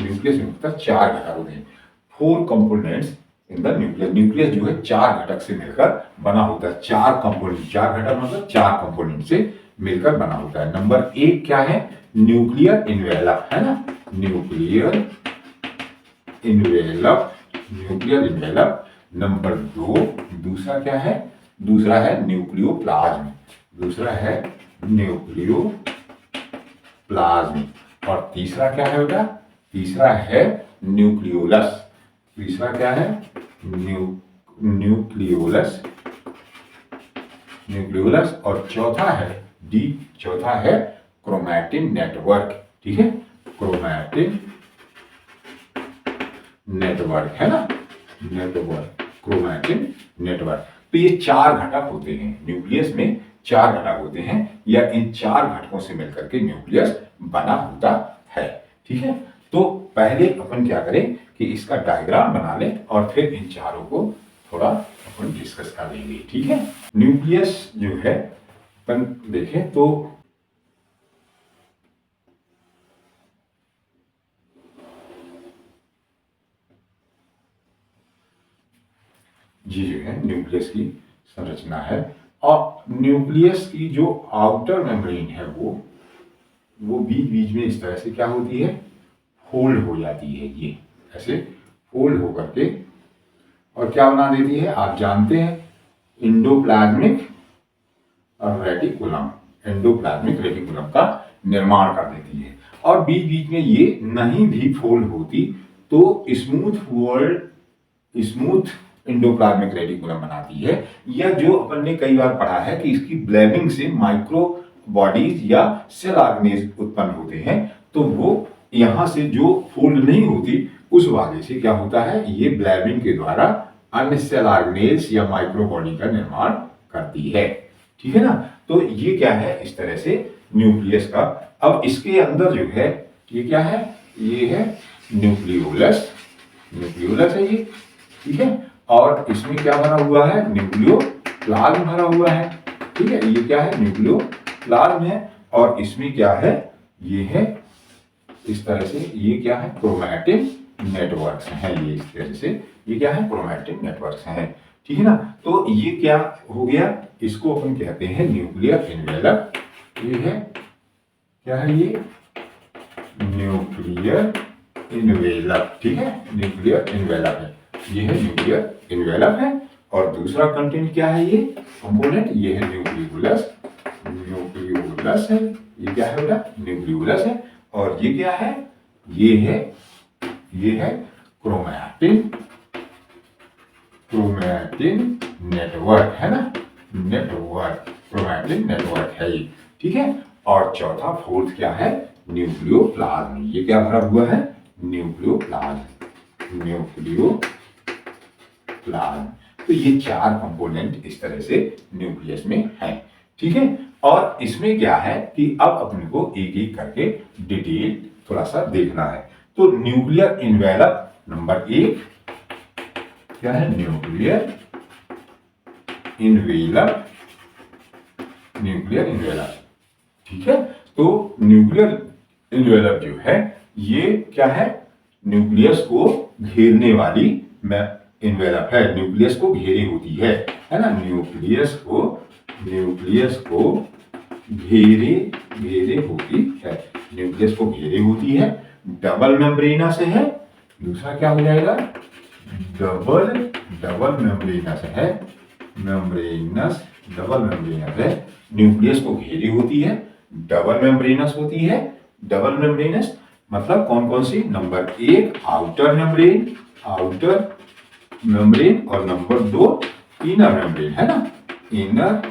न्यूक्लियस में मुख्यतः 4 घटक होते हैं। 4 कंपोनेंट्स इन द न्यूक्लियस जो है 4 घटक से मिलकर बना होता है, 4 कंपोनेंट, 4 घटक मतलब 4 कंपोनेंट से मिलकर बना होता है। नंबर 1 क्या है, न्यूक्लियर इन्वेलप, है ना, न्यूक्लियर इन्वेलप। नंबर 2 दूसरा क्या है, दूसरा है न्यूक्लियोप्लाज्म, और तीसरा क्या है बेटा, तीसरा है न्यूक्लियोलस, तीसरा क्या है, न्यूक्लियोलस, और चौथा है क्रोमैटिन नेटवर्क, ठीक है, क्रोमैटिन नेटवर्क, है ना, क्रोमैटिन नेटवर्क। तो ये 4 घटक होते हैं, न्यूक्लियस में 4 घटक होते हैं, या इन 4 घटकों से मिलकर के न्यूक्लियस बना होता है, ठीक है। तो पहले अपन क्या करें कि इसका डायग्राम बना लें और फिर इन चारों को थोड़ा अपन डिस्कस कर लेंगे, ठीक है। न्यूक्लियस जो है अपन देखें तो ये जो है न्यूक्लियस की संरचना है, और न्यूक्लियस की जो आउटर मेम्ब्रेन है वो बीच बीच में इस तरह से क्या होती है, फोल्ड हो जाती है, ये ऐसे फोल्ड होकर के, और क्या बना देती है, आप जानते हैं, एंडोप्लाज्मिक रेटिकुलम, का निर्माण कर देती है। और बीच बीच में ये नहीं भी फोल्ड होती तो स्मूथ एंडोप्लाज्मिक रेटिकुलम बनाती है, या जो अपन ने कई बार पढ़ा है कि इसकी ब्लेबिंग से माइक्रो बॉडीज या सेल ऑर्गेनेज उत्पन्न होते हैं, तो वो यहां से जो फोल्ड नहीं होती उस वजह से क्या होता है, ये ब्लेबिंग के द्वारा अन्य सेल ऑर्गेनेज या माइक्रो बॉडी का निर्माण करती है। ठीक है ना। तो ये क्या है, इस तरह से न्यूक्लियस का। अब इसके अंदर जो है ये क्या है, ये है न्यूक्लियोलस। न्यूक्लियोलस है ये। ठीक है। और इसमें क्या भरा हुआ है, न्यूक्लियोप्लाज्म भरा हुआ है। ठीक है। ये क्या है, न्यूक्लियोप्लाज्म है। और इसमें क्या है, ये है इस तरह से, ये क्या है, क्रोमैटिन नेटवर्क्स हैं। ये इस तरह से, ये क्या है, क्रोमैटिन नेटवर्क्स हैं। ठीक है ना। तो ये क्या हो गया, इसको अपन कहते हैं न्यूक्लियर इन्वेलप। ये है क्या है, ये न्यूक्लियर इन्वेलप। ठीक है, न्यूक्लियर इन्वेलप है, ये है न्यूक्लियर इन्वेलप है। और दूसरा कंटेंट क्या है, ये कंपोनेंट, ये है न्यूक्लियोलस। न्यूक्लियोलस है, ये क्या है बेटा, न्यूक्लियोलस है। और ये क्या है, ये है क्रोमैटिन नेटवर्क, है ना, नेटवर्क, क्रोमैटिन नेटवर्क है ये। ठीक है। और चौथा, फोर्थ क्या है, न्यूक्लियोप्लाज्म। ये क्या भरा हुआ है, न्यूक्लियोप्लाज्म। तो ये चार कंपोनेंट इस तरह से न्यूक्लियस में है। ठीक है। और इसमें क्या है कि अब अपने को एक एक करके डिटेल थोड़ा सा देखना है। तो न्यूक्लियर इन्वेलप नंबर 1 क्या है, न्यूक्लियर इन्वेलप। ठीक है। तो न्यूक्लियर इन्वेलप जो है, ये क्या है, न्यूक्लियस को घेरने वाली इन्वेलप है। न्यूक्लियस को घेरे होती है ना, न्यूक्लियस को घेरे होती है। न्यूक्लियस को घेरे होती है, डबल मेम्ब्रेनस है। दूसरा क्या हो जाएगा, डबल मेम्ब्रेनस है। डबल मेम्ब्रेनस है, न्यूक्लियस को घेरी होती है, डबल मेम्ब्रेनस होती है। डबल मेम्ब्रेनस मतलब कौन कौन सी, नंबर 1 आउटर मेम्ब्रेन और नंबर 2 इनर मेम्ब्रेन, है ना, इनर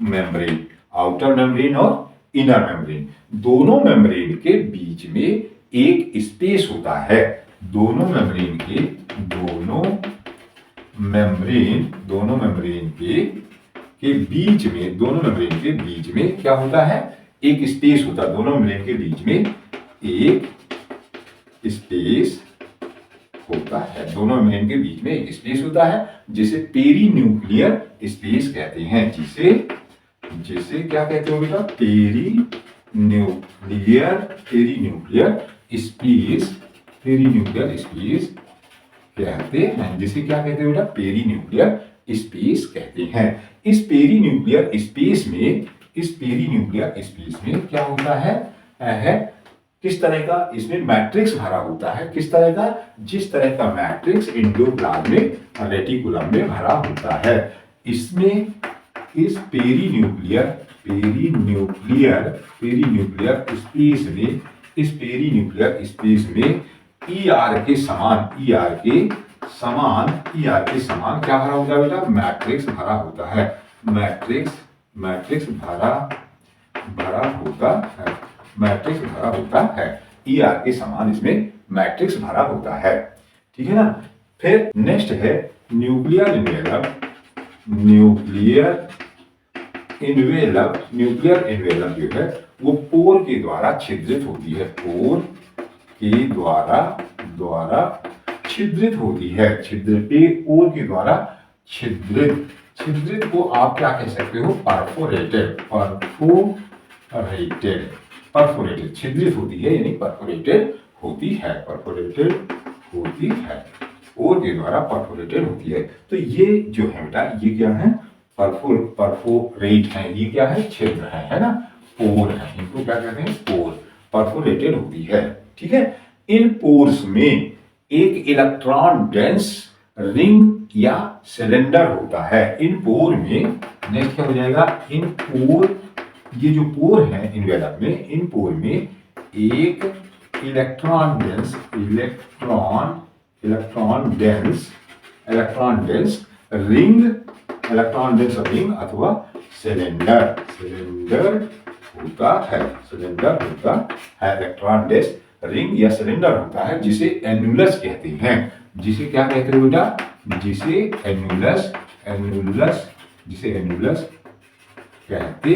मेम्ब्रेन। आउटर मेम्ब्रेन और इनर मेम्ब्रेन, दोनों मेम्ब्रेन के बीच में एक स्पेस होता है। दोनों मेम्ब्रेन के बीच में क्या होता है, एक स्पेस होता है। दोनों मेम्ब्रेन के बीच में एक स्पेस होता है। दोनों मेम्ब्रेन के बीच में एक स्पेस होता है, जिसे पेरीन्यूक्लियर स्पेस कहते हैं। जिसे क्या कहते हो बेटा, पेरीन्यूक्लियर स्पेस कहते हैं। जिसे क्या कहते हो बेटा, पेरीन्यूक्लियर स्पेस कहते हैं। इस पेरीन्यूक्लियर स्पेस में क्या होता है किस तरह का, इसमें मैट्रिक्स भरा होता है। किस तरह का, जिस तरह का मैट्रिक्स एंडोप्लाज्मिक रेटिकुलम में भरा होता है। इसमें इस पेरीन्यूक्लियर स्पेस में ER के समान क्या भरा होता है बेटा, मैट्रिक्स भरा होता है। मैट्रिक्स भरा होता है। ER के समान इसमें मैट्रिक्स भरा होता है। ठीक है ना। फिर नेक्स्ट है न्यूक्लियर इन्वेलप जो है वो पोर के द्वारा छिद्रित होती है। पोर के द्वारा छिद्रित होती है। पोर के द्वारा छिद्रित को आप क्या कह सकते हो, परफोरेटेड छिद्रित होती है, यानी परफोरेटेड होती है। पोर के द्वारा परफोरेटेड होती है। तो ये जो है बेटा, ये क्या है, परफोरेट है। ये क्या है, छिद्र है ना, पोर है। इनको क्या कहते हैं, पोर, परफोरेटेड होती है। ठीक है। इन पोर्स में एक इलेक्ट्रॉन डेंस रिंग या सिलेंडर होता है। इन पोर में नेक्स्ट क्या हो जाएगा, इन पोर, ये जो पोर है इन्वेलप में, इन पोर में एक इलेक्ट्रॉन डेंस रिंग अथवा सिलेंडर होता है। इलेक्ट्रॉन डेंस रिंग या सिलेंडर होता है, जिसे एन्युलस कहते हैं। जिसे क्या कहते हैं बेटा, जिसे एन्युलस जिसे एन्युलस कहते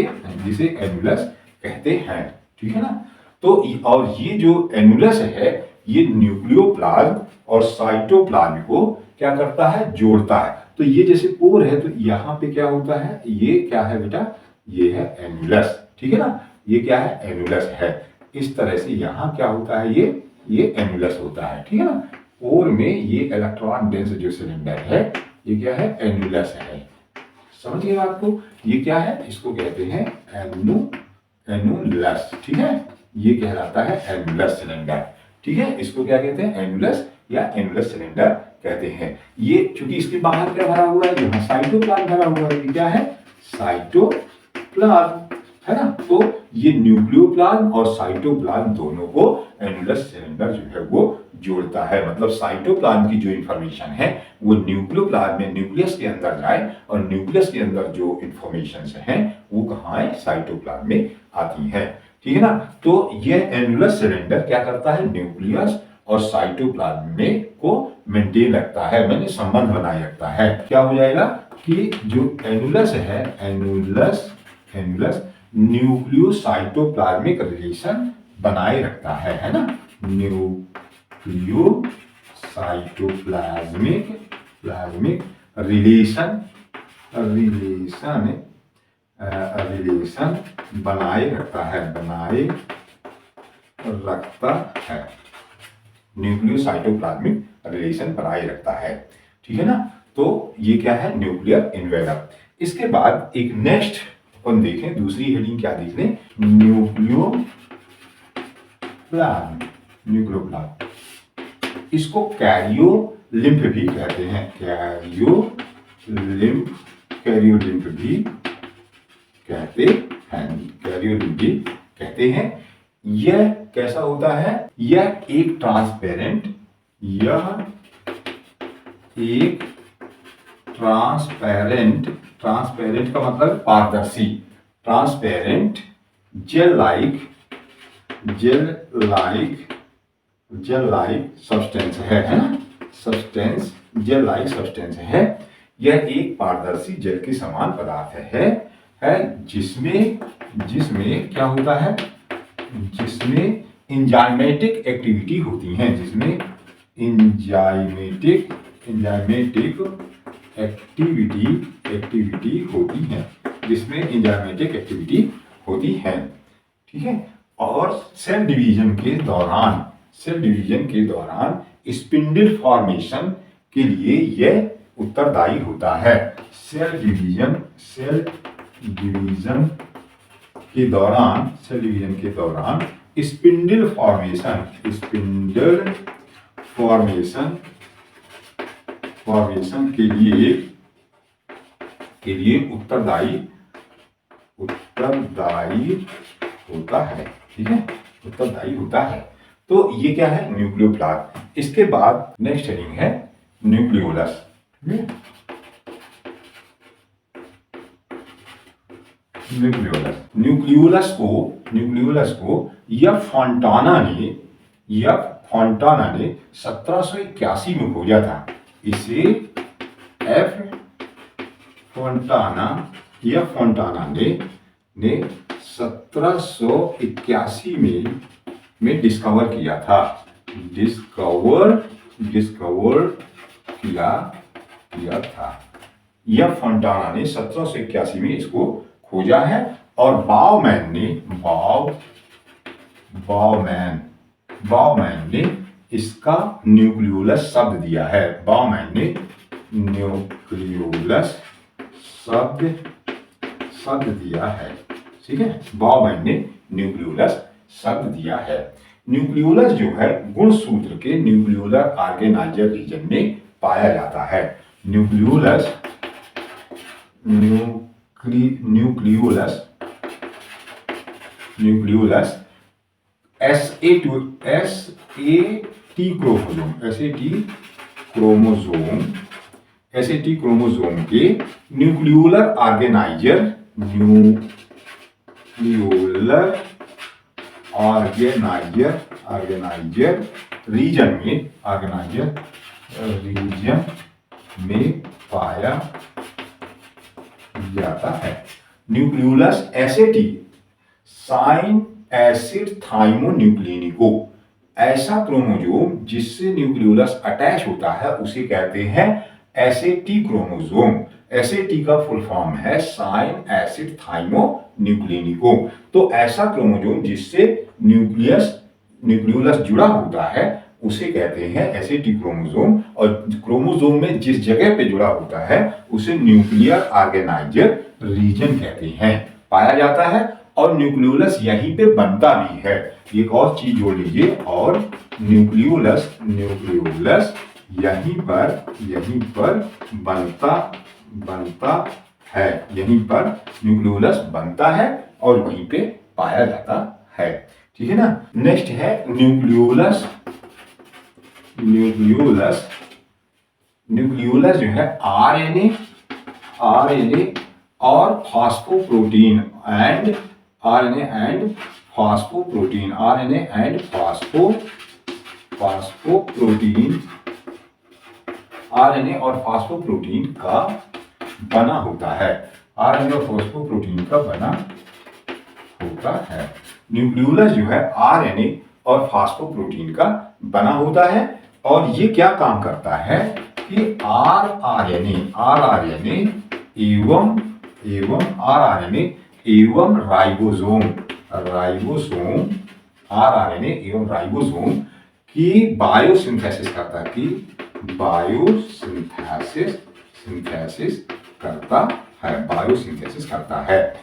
हैं। ठीक है ना। तो और ये जो एन्युलस है ये न्यूक्लियोप्लाज्म और साइटोप्लाज्म को क्या करता है, जोड़ता है। तो ये जैसे पोर है तो यहाँ पे क्या होता है, ये क्या है बेटा, ये है एन्युलस। ठीक है ना, ये क्या है, एन्युलस है। इस तरह से यहाँ क्या होता है, ये एन्युलस होता है। ठीक है ना। पोर में ये इलेक्ट्रॉन डेंस जो सिलेंडर है ये क्या है, एन्युलस है। समझ गए आपको, ये क्या है, इसको कहते हैं एन्युलस। ठीक है, ये कहलाता है एन्युलस सिलेंडर। ठीक है, इसको क्या कहते हैं, एन्युलस या एन्युलस सिलेंडर कहते हैं। ये चूंकि इसके बाहर क्या भरा हुआ है, यहाँ साइटोप्लाज्म भरा हुआ है, ये क्या है, साइटोप्लाज्म है ना। तो ये न्यूक्लियोप्लाज्म और साइटोप्लाज्म दोनों को एन्युलस सिलेंडर जो है वो जोड़ता है। मतलब साइटोप्लाज्म की जो इंफॉर्मेशन है वो न्यूक्लियोप्लाज्म में न्यूक्लियस के अंदर जाए और न्यूक्लियस के अंदर जो इंफॉर्मेशन है वो कहाँ है, साइटोप्लाज्म में आती है। ठीक है ना। तो यह एन्युलस सिलेंडर क्या करता है, न्यूक्लियस और साइटोप्लाज्म में को मेंटेन रखता है, मैंने संबंध बनाए रखता है। क्या हो जाएगा कि जो एन्युलस है, एन्युलस न्यूक्लियोसाइटोप्लाज्मिक रिलेशन बनाए रखता है ना। न्यूक्लियोसाइटोप्लाज्मिक रिलेशन बनाए रखता है। न्यूक्लियोसाइटोप्लाज्मिक रिलेशन बनाए रखता है। ठीक है ना। तो ये क्या है, न्यूक्लियर इन्वेलप। इसके बाद एक नेक्स्ट अपन देखें, दूसरी हेडिंग क्या देख रहे हैं, न्यूक्लियोप्लाज्म। इसको कैरियोलिम्फ भी कहते हैं, कैरियोलिम्फ भी कहते हैं। यह कैसा होता है, यह एक ट्रांसपेरेंट का मतलब पारदर्शी, ट्रांसपेरेंट जेल लाइक सब्सटेंस है ना, जेल लाइक सब्सटेंस है। यह एक पारदर्शी जेल के समान पदार्थ है जिसमें क्या होता है, जिसमें एंजाइमेटिक एक्टिविटी होती है, जिसमें एंजाइमेटिक एक्टिविटी होती है। ठीक है। और सेल डिवीजन के दौरान स्पिंडल फॉर्मेशन के लिए यह उत्तरदायी होता है। सेल डिवीजन के दौरान स्पिंडल फॉर्मेशन के लिए उत्तरदायी होता है। ठीक है, उत्तरदायी होता है। तो ये क्या है, न्यूक्लियोप्लाज्म। इसके बाद नेक्स्ट हेडिंग है न्यूक्लियोलस। न्यूक्लियोलस को यह फॉन्टाना ने 1781 में खोजा था। इसे फॉन्टाना ने 1781 में डिस्कवर किया था। यह फॉन्टाना ने 1781 में इसको खोजा है। और बाउमैन ने इसका न्यूक्लियोलस शब्द दिया है। बाउमैन ने न्यूक्लियोलस शब्द दिया है। ठीक है, बाउमैन ने न्यूक्लियोलस शब्द दिया है। न्यूक्लियोलस जो है गुणसूत्र के न्यूक्लियोलर ऑर्गेनाइजर रीजन में पाया जाता है। न्यूक्लियोलस SAT क्रोमोसोम के न्यूक्लियोलर ऑर्गेनाइजर रीजन में पाया जाता है। न्यूक्लियोलस एसिटी साइन एसिड थाइमोन्यूक्लिनिको, ऐसा क्रोमोजोम जिससे न्यूक्लियोलस अटैच होता है उसे कहते हैं एसेटी क्रोमोजोम। एसेटी का फुल फॉर्म है साइन एसिड थाइमोन्यूक्लिनिको। तो ऐसा क्रोमोजोम जिससे न्यूक्लियोलस जुड़ा होता है उसे कहते हैं एसेटी क्रोमोजोम, और क्रोमोजोम में जिस जगह पे जुड़ा होता है उसे न्यूक्लियर ऑर्गेनाइजर रीजन कहते हैं, पाया जाता है। और न्यूक्लियोलस यहीं पे बनता भी है। एक और चीज जोड़ लीजिए, और न्यूक्लियोलस यहीं पर बनता है, यहीं पर न्यूक्लियोलस बनता है और वहीं पे पाया जाता है। ठीक है ना। नेक्स्ट है न्यूक्लियोलस जो है आरएनए और फास्फोप्रोटीन एंड फास्फोप्रोटीन का बना होता है। आरएनए और फास्फोप्रोटीन का बना होता है। न्यूक्लियोलस जो है आरएनए और फास्फोप्रोटीन का बना होता है, और ये क्या काम करता है कि आरआरएनए एवं राइबोसोम की बायोसिंथेसिस करता है।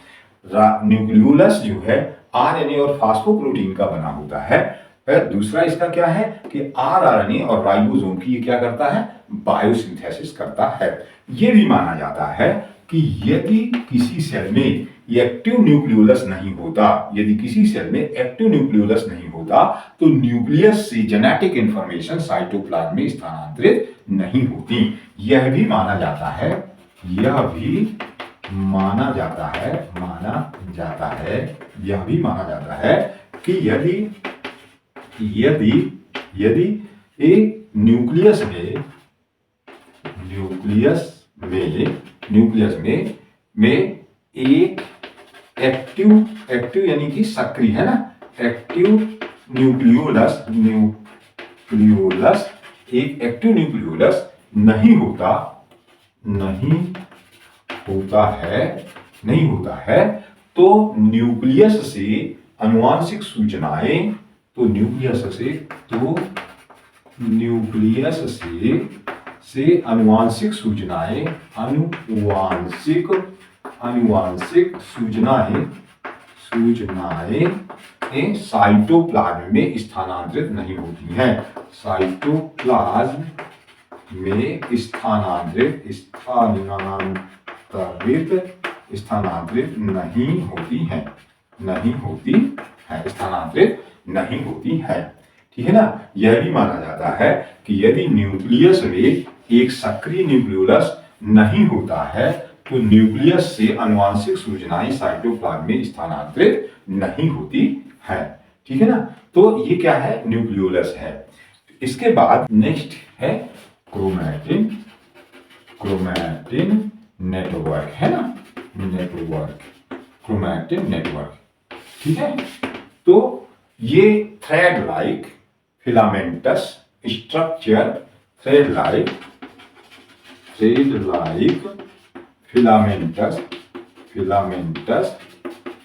न्यूक्लियोलस जो है आरएनए और फास्फोप्रोटीन का बना होता है। दूसरा इसका क्या है कि आरआरएनए और राइबोसोम की ये क्या करता है, बायोसिंथेसिस करता है। ये भी माना जाता है कि यदि किसी सेल में एक्टिव न्यूक्लियोलस नहीं होता, तो न्यूक्लियस से जेनेटिक इंफॉर्मेशन साइटोप्लाज्म में स्थानांतरित नहीं होती। यह भी माना जाता है कि यदि एक न्यूक्लियस में एक एक्टिव यानी कि सक्रिय है ना, एक्टिव न्यूक्लियोलस नहीं होता है, तो न्यूक्लियस से आनुवांशिक सूचनाएं साइटोप्लाज्म में स्थानांतरित नहीं होती हैं। साइटोप्लाज्म में स्थानांतरित नहीं होती है। ठीक है ना। यह भी माना जाता है कि यदि न्यूक्लियस में एक सक्रिय न्यूक्लियोलस नहीं होता है, तो न्यूक्लियस से आनुवांशिक सूचनाएं साइटोप्लाज्म में स्थानांतरित नहीं होती है। ठीक है ना। तो ये क्या है, न्यूक्लियोलस है। इसके बाद नेक्स्ट है क्रोमैटिन नेटवर्क, है ना, क्रोमैटिन नेटवर्क। ठीक है। तो ये thread like filamentous structure,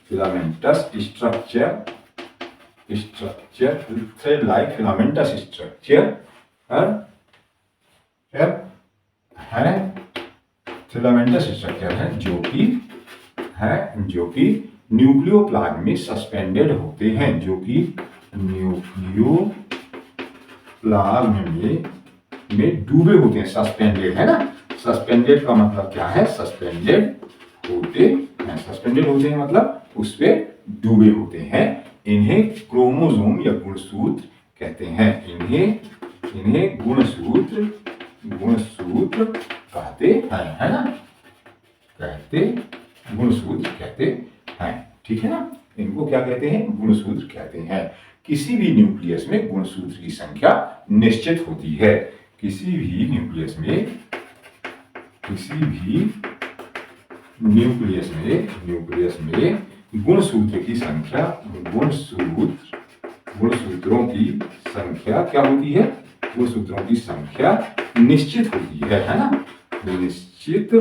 filamentous structure, thread like filamentous structure है, फिलामेंटस स्ट्रक्चर है जो कि न्यूक्लियोप्लाज्म में सस्पेंडेड होते हैं, जो कि न्यूक्लियोप्लाज्म में डूबे होते हैं। सस्पेंडेड है ना। सस्पेंडेड का मतलब क्या है, सस्पेंडेड होते हैं मतलब उस पे डूबे होते हैं। इन्हें क्रोमोसोम या गुणसूत्र कहते हैं। इन्हें गुणसूत्र कहते हैं, है ना, गुणसूत्र कहते हैं। ठीक है ना। इनको क्या कहते हैं, गुणसूत्र कहते हैं। किसी भी न्यूक्लियस में गुणसूत्र की संख्या निश्चित होती है। किसी भी न्यूक्लियस में गुणसूत्रों की संख्या क्या होती है? गुणसूत्रों की संख्या निश्चित होती है ना? निश्चित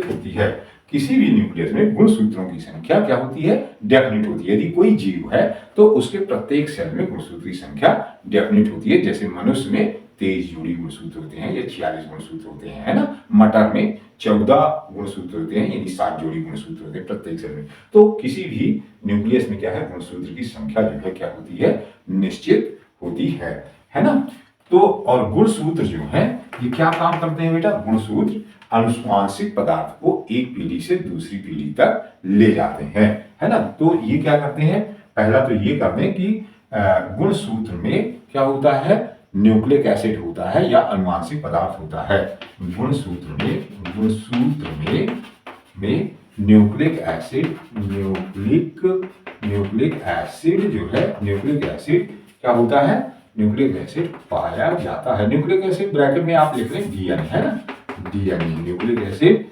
होती है। किसी भी न्यूक्लियस में गुणसूत्रों की संख्या क्या होती है? डेफिनिट होती है। यदि कोई जीव है तो उसके प्रत्येक सेल में गुणसूत्र की संख्या डेफिनिट होती है। जैसे मनुष्य में 23 जोड़ी गुणसूत्र होते हैं या 46 गुणसूत्र होते हैं, है ना? मटर में 14 गुणसूत्र होते हैं, यानी 7 जोड़ी गुणसूत्र होते हैं प्रत्येक सेल में। तो किसी भी न्यूक्लियस में क्या है? गुणसूत्र की संख्या जो है क्या होती है? निश्चित होती है ना? तो और गुणसूत्र जो है ये क्या काम करते हैं बेटा? गुणसूत्र आनुवांशिक पदार्थ को एक पीढ़ी से दूसरी पीढ़ी तक ले जाते हैं, है ना? तो ये क्या करते हैं? पहला तो ये करते हैं कि गुणसूत्र में क्या होता है? न्यूक्लिक एसिड होता है या आनुवांशिक पदार्थ होता है। गुणसूत्र में न्यूक्लिक एसिड क्या होता है? न्यूक्लिक एसिड पाया जाता है। न्यूक्लिक एसिड ब्रैकेट में आप लिख लें डीएनए, है ना? डीएनए न्यूक्लिक एसिड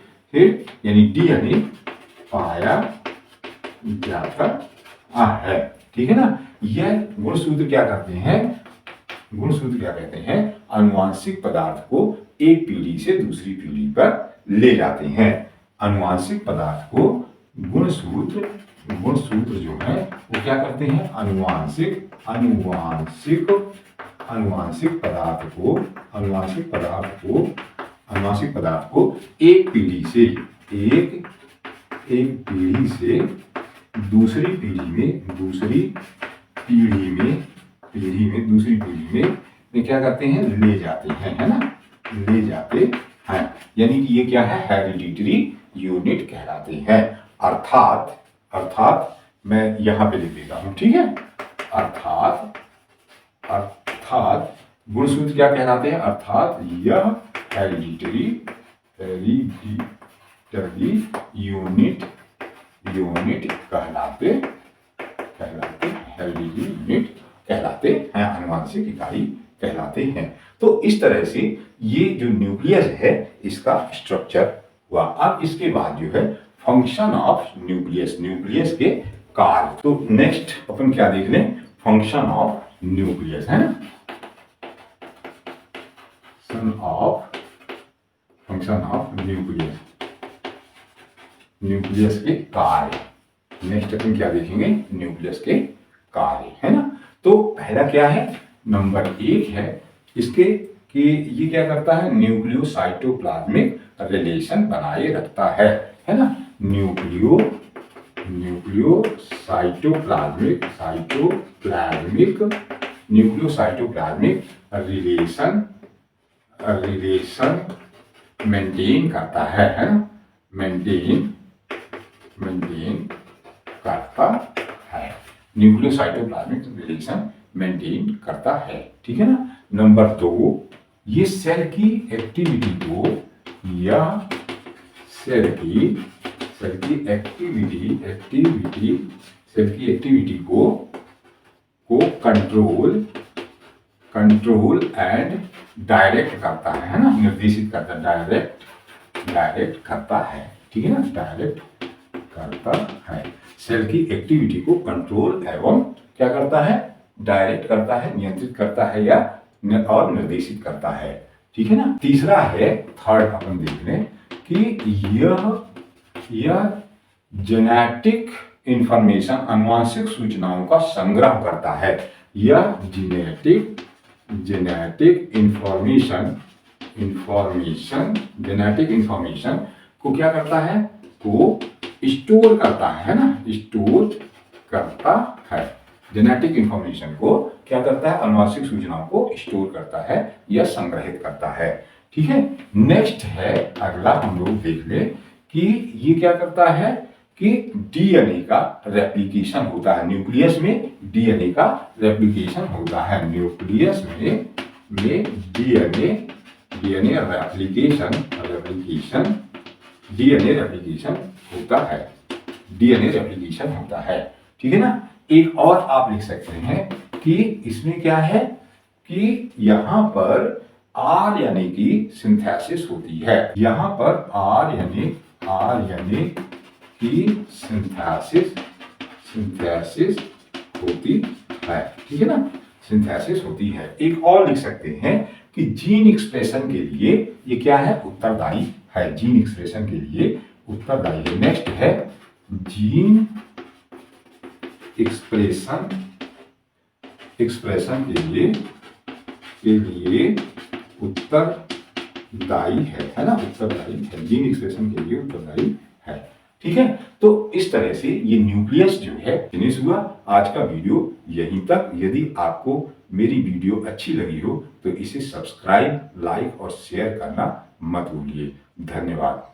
यानी डीएनए पाया जाता है, ठीक है ना? यह गुणसूत्र क्या करते हैं? आनुवांशिक पदार्थ को एक पीढ़ी से दूसरी पीढ़ी पर ले जाते हैं। आनुवांशिक पदार्थ को गुणसूत्र जो है वो क्या करते हैं? आनुवांशिक पदार्थ को एक पीढ़ी से दूसरी पीढ़ी में क्या करते हैं? ले जाते हैं, है ना? ले जाते हैं, यानी कि ये क्या है? हेरिडिटरी यूनिट कहलाते हैं। अर्थात मैं यहां पे लिख देता हूं, ठीक है? अर्थात गुणसूत्र क्या कहलाते हैं? अर्थात यह हेरिडिटरी यूनिट कहलाते हैं, आनुवांशिक इकाई कहलाते हैं। तो इस तरह से ये जो न्यूक्लियस है इसका स्ट्रक्चर हुआ। अब इसके बाद जो है फंक्शन ऑफ न्यूक्लियस के कार्य। तो नेक्स्ट अपन क्या देख लें? फंक्शन ऑफ न्यूक्लियस, है ना? फंक्शन ऑफ न्यूक्लियस के कार्य। नेक्स्ट अपन क्या देखेंगे? न्यूक्लियस के कार्य, है ना? तो पहला क्या है? नंबर 1 है इसके कि ये क्या करता है? न्यूक्लियोसाइटोप्लाज्मिक रिलेशन बनाए रखता है ना? न्यूक्लियोसाइटोप्लाज्मिक रिलेशन मेंटेन करता है ना? मेंटेन करता है। न्यूक्लियोसाइटोप्लाज्मिक रिलेशन मेंटेन करता है, ठीक है ना? नंबर 2, ये सेल की एक्टिविटी को कंट्रोल एंड डायरेक्ट करता है ना? निर्देशित करता है, डायरेक्ट करता है, ठीक है ना? डायरेक्ट करता है। सेल की एक्टिविटी को कंट्रोल एवं क्या करता है? डायरेक्ट करता है, नियंत्रित करता है या और निर्देशित करता है, ठीक है ना? तीसरा है, थर्ड अपन देख लें कि यह जेनेटिक इंफॉर्मेशन, आनुवांशिक सूचनाओं का संग्रह करता है। यह जेनेटिक इंफॉर्मेशन को क्या करता है? को स्टोर करता है ना? स्टोर करता है। जेनेटिक इंफॉर्मेशन को क्या करता है? आनुवांशिक सूचनाओं को स्टोर करता है या संग्रहित करता है, ठीक है? नेक्स्ट है अगला, हम लोग देख ले कि ये क्या करता है कि डीएनए का रेप्लिकेशन होता है। न्यूक्लियस में डीएनए का रेप्लिकेशन होता है। न्यूक्लियस में डीएनए रेप्लिकेशन होता है, ठीक है ना? एक और आप लिख सकते हैं कि इसमें क्या है कि यहां पर आर यानी कि सिंथेसिस होती है। यहां पर आर यानी कि सिंथेसिस होती है, ठीक है ना, सिंथेसिस होती है। एक और लिख सकते हैं कि जीन एक्सप्रेशन के लिए ये क्या है, उत्तरदायी है। जीन एक्सप्रेशन के लिए उत्तरदायी है। नेक्स्ट है जीन एक्सप्रेशन के लिए उत्तरदायी है ना, उत्तरदायी है। जीन एक्सप्रेशन के लिए उत्तरदायी है, ठीक है। तो इस तरह से ये न्यूक्लियस जो है फिनिश हुआ। आज का वीडियो यहीं तक। यदि आपको मेरी वीडियो अच्छी लगी हो तो इसे सब्सक्राइब, लाइक और शेयर करना मत भूलिए। धन्यवाद।